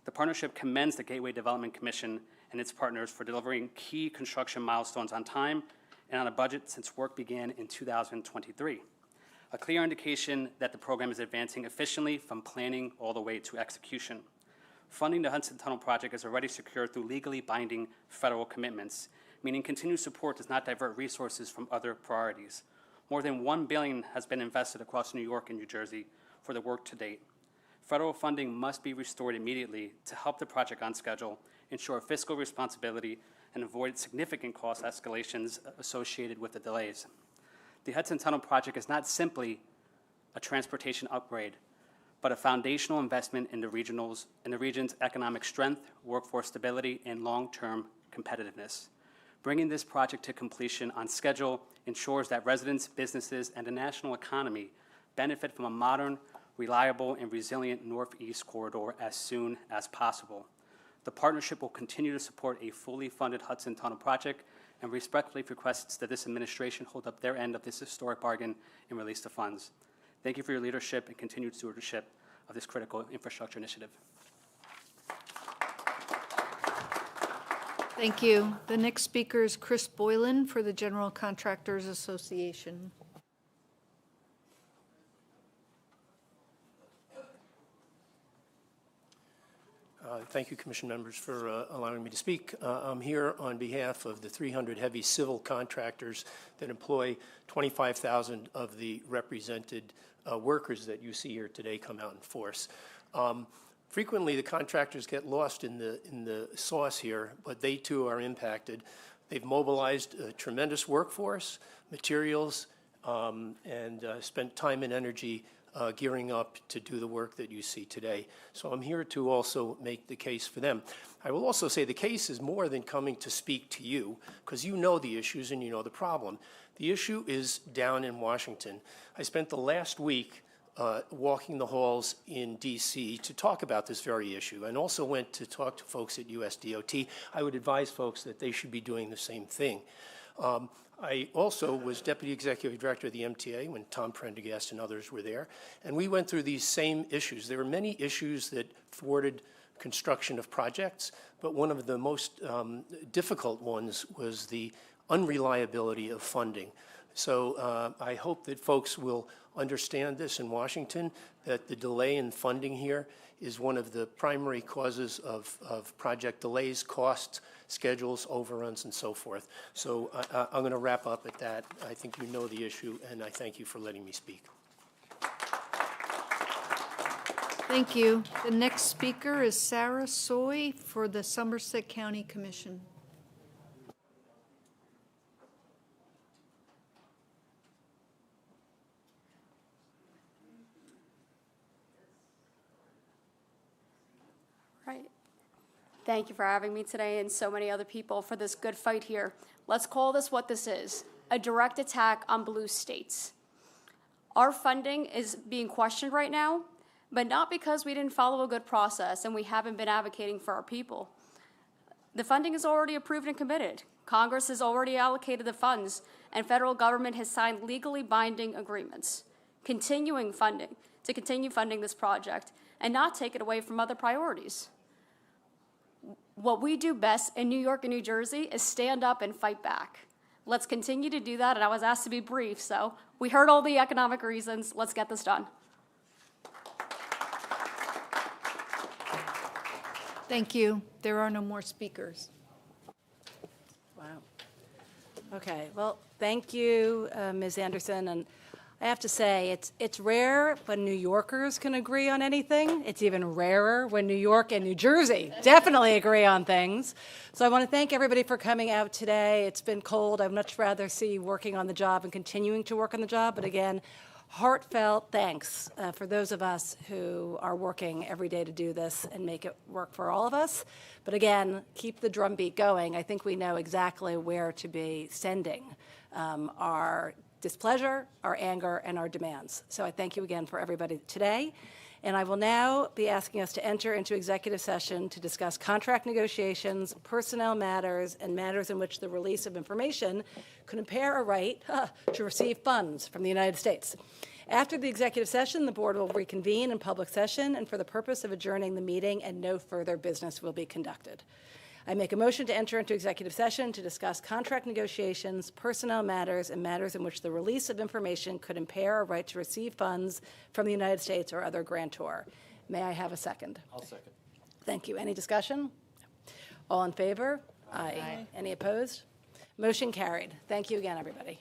The partnership commends the Gateway Development Commission and its partners for delivering key construction milestones on time and on a budget since work began in 2023, a clear indication that the program is advancing efficiently from planning all the way to execution. Funding the Hudson Tunnel project is already secured through legally binding federal commitments, meaning continued support does not divert resources from other priorities. More than $1 billion has been invested across New York and New Jersey for the work to date. Federal funding must be restored immediately to help the project on schedule, ensure fiscal responsibility, and avoid significant cost escalations associated with the delays. The Hudson Tunnel project is not simply a transportation upgrade, but a foundational investment in the region's economic strength, workforce stability, and long-term competitiveness. Bringing this project to completion on schedule ensures that residents, businesses, and the national economy benefit from a modern, reliable, and resilient Northeast corridor as soon as possible. The partnership will continue to support a fully funded Hudson Tunnel project and respectfully requests that this administration hold up their end of this historic bargain and release the funds. Thank you for your leadership and continued stewardship of this critical infrastructure initiative. Thank you. The next speaker is Chris Boylan for the General Contractors Association. Thank you, Commission members, for allowing me to speak. I'm here on behalf of the 300 heavy civil contractors that employ 25,000 of the represented workers that you see here today come out in force. Frequently, the contractors get lost in the sauce here, but they too are impacted. They've mobilized a tremendous workforce, materials, and spent time and energy gearing up to do the work that you see today. So I'm here to also make the case for them. I will also say the case is more than coming to speak to you, because you know the issues and you know the problem. The issue is down in Washington. I spent the last week walking the halls in D.C. to talk about this very issue, and also went to talk to folks at USDOT. I would advise folks that they should be doing the same thing. I also was Deputy Executive Director of the MTA when Tom Prendergast and others were there, and we went through these same issues. There were many issues that thwarted construction of projects, but one of the most difficult ones was the unreliability of funding. So I hope that folks will understand this in Washington, that the delay in funding here is one of the primary causes of project delays, costs, schedules, overruns, and so forth. So I'm going to wrap up at that. I think you know the issue, and I thank you for letting me speak. Thank you. The next speaker is Sarah Soy for the Somerset County Commission. Right. Thank you for having me today and so many other people for this good fight here. Let's call this what this is, a direct attack on blue states. Our funding is being questioned right now, but not because we didn't follow a good process and we haven't been advocating for our people. The funding is already approved and committed. Congress has already allocated the funds, and federal government has signed legally binding agreements, to continue funding this project and not take it away from other priorities. What we do best in New York and New Jersey is stand up and fight back. Let's continue to do that, and I was asked to be brief, so we heard all the economic reasons. Let's get this done. Thank you. There are no more speakers. Wow. Okay, well, thank you, Ms. Anderson, and I have to say, it's rare when New Yorkers can agree on anything. It's even rarer when New York and New Jersey definitely agree on things. So I want to thank everybody for coming out today. It's been cold. I'd much rather see you working on the job and continuing to work on the job. But again, heartfelt thanks for those of us who are working every day to do this and make it work for all of us. But again, keep the drumbeat going. I think we know exactly where to be sending our displeasure, our anger, and our demands. So I thank you again for everybody today. And I will now be asking us to enter into executive session to discuss contract negotiations, personnel matters, and matters in which the release of information could impair a right to receive funds from the United States. After the executive session, the board will reconvene in public session and for the purpose of adjourning the meeting, and no further business will be conducted. I make a motion to enter into executive session to discuss contract negotiations, personnel matters, and matters in which the release of information could impair a right to receive funds from the United States or other grantor. May I have a second? I'll second. Thank you. Any discussion? All in favor? Aye. Any opposed? Motion carried. Thank you again, everybody.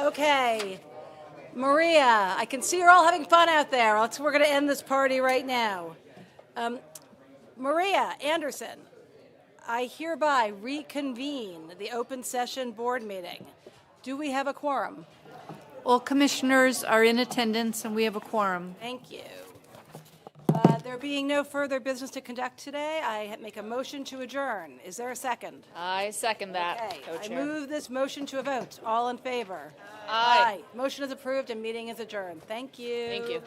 Okay. Maria, I can see you're all having fun out there. We're going to end this party right now. Maria Anderson, I hereby reconvene the open session board meeting. Do we have a quorum? All commissioners are in attendance, and we have a quorum. Thank you. There being no further business to conduct today, I make a motion to adjourn. Is there a second? I second that, Okay, I Co-Chair. move this motion to a vote. All in favor? Aye. Motion is approved and meeting is adjourned. Thank you. Thank you.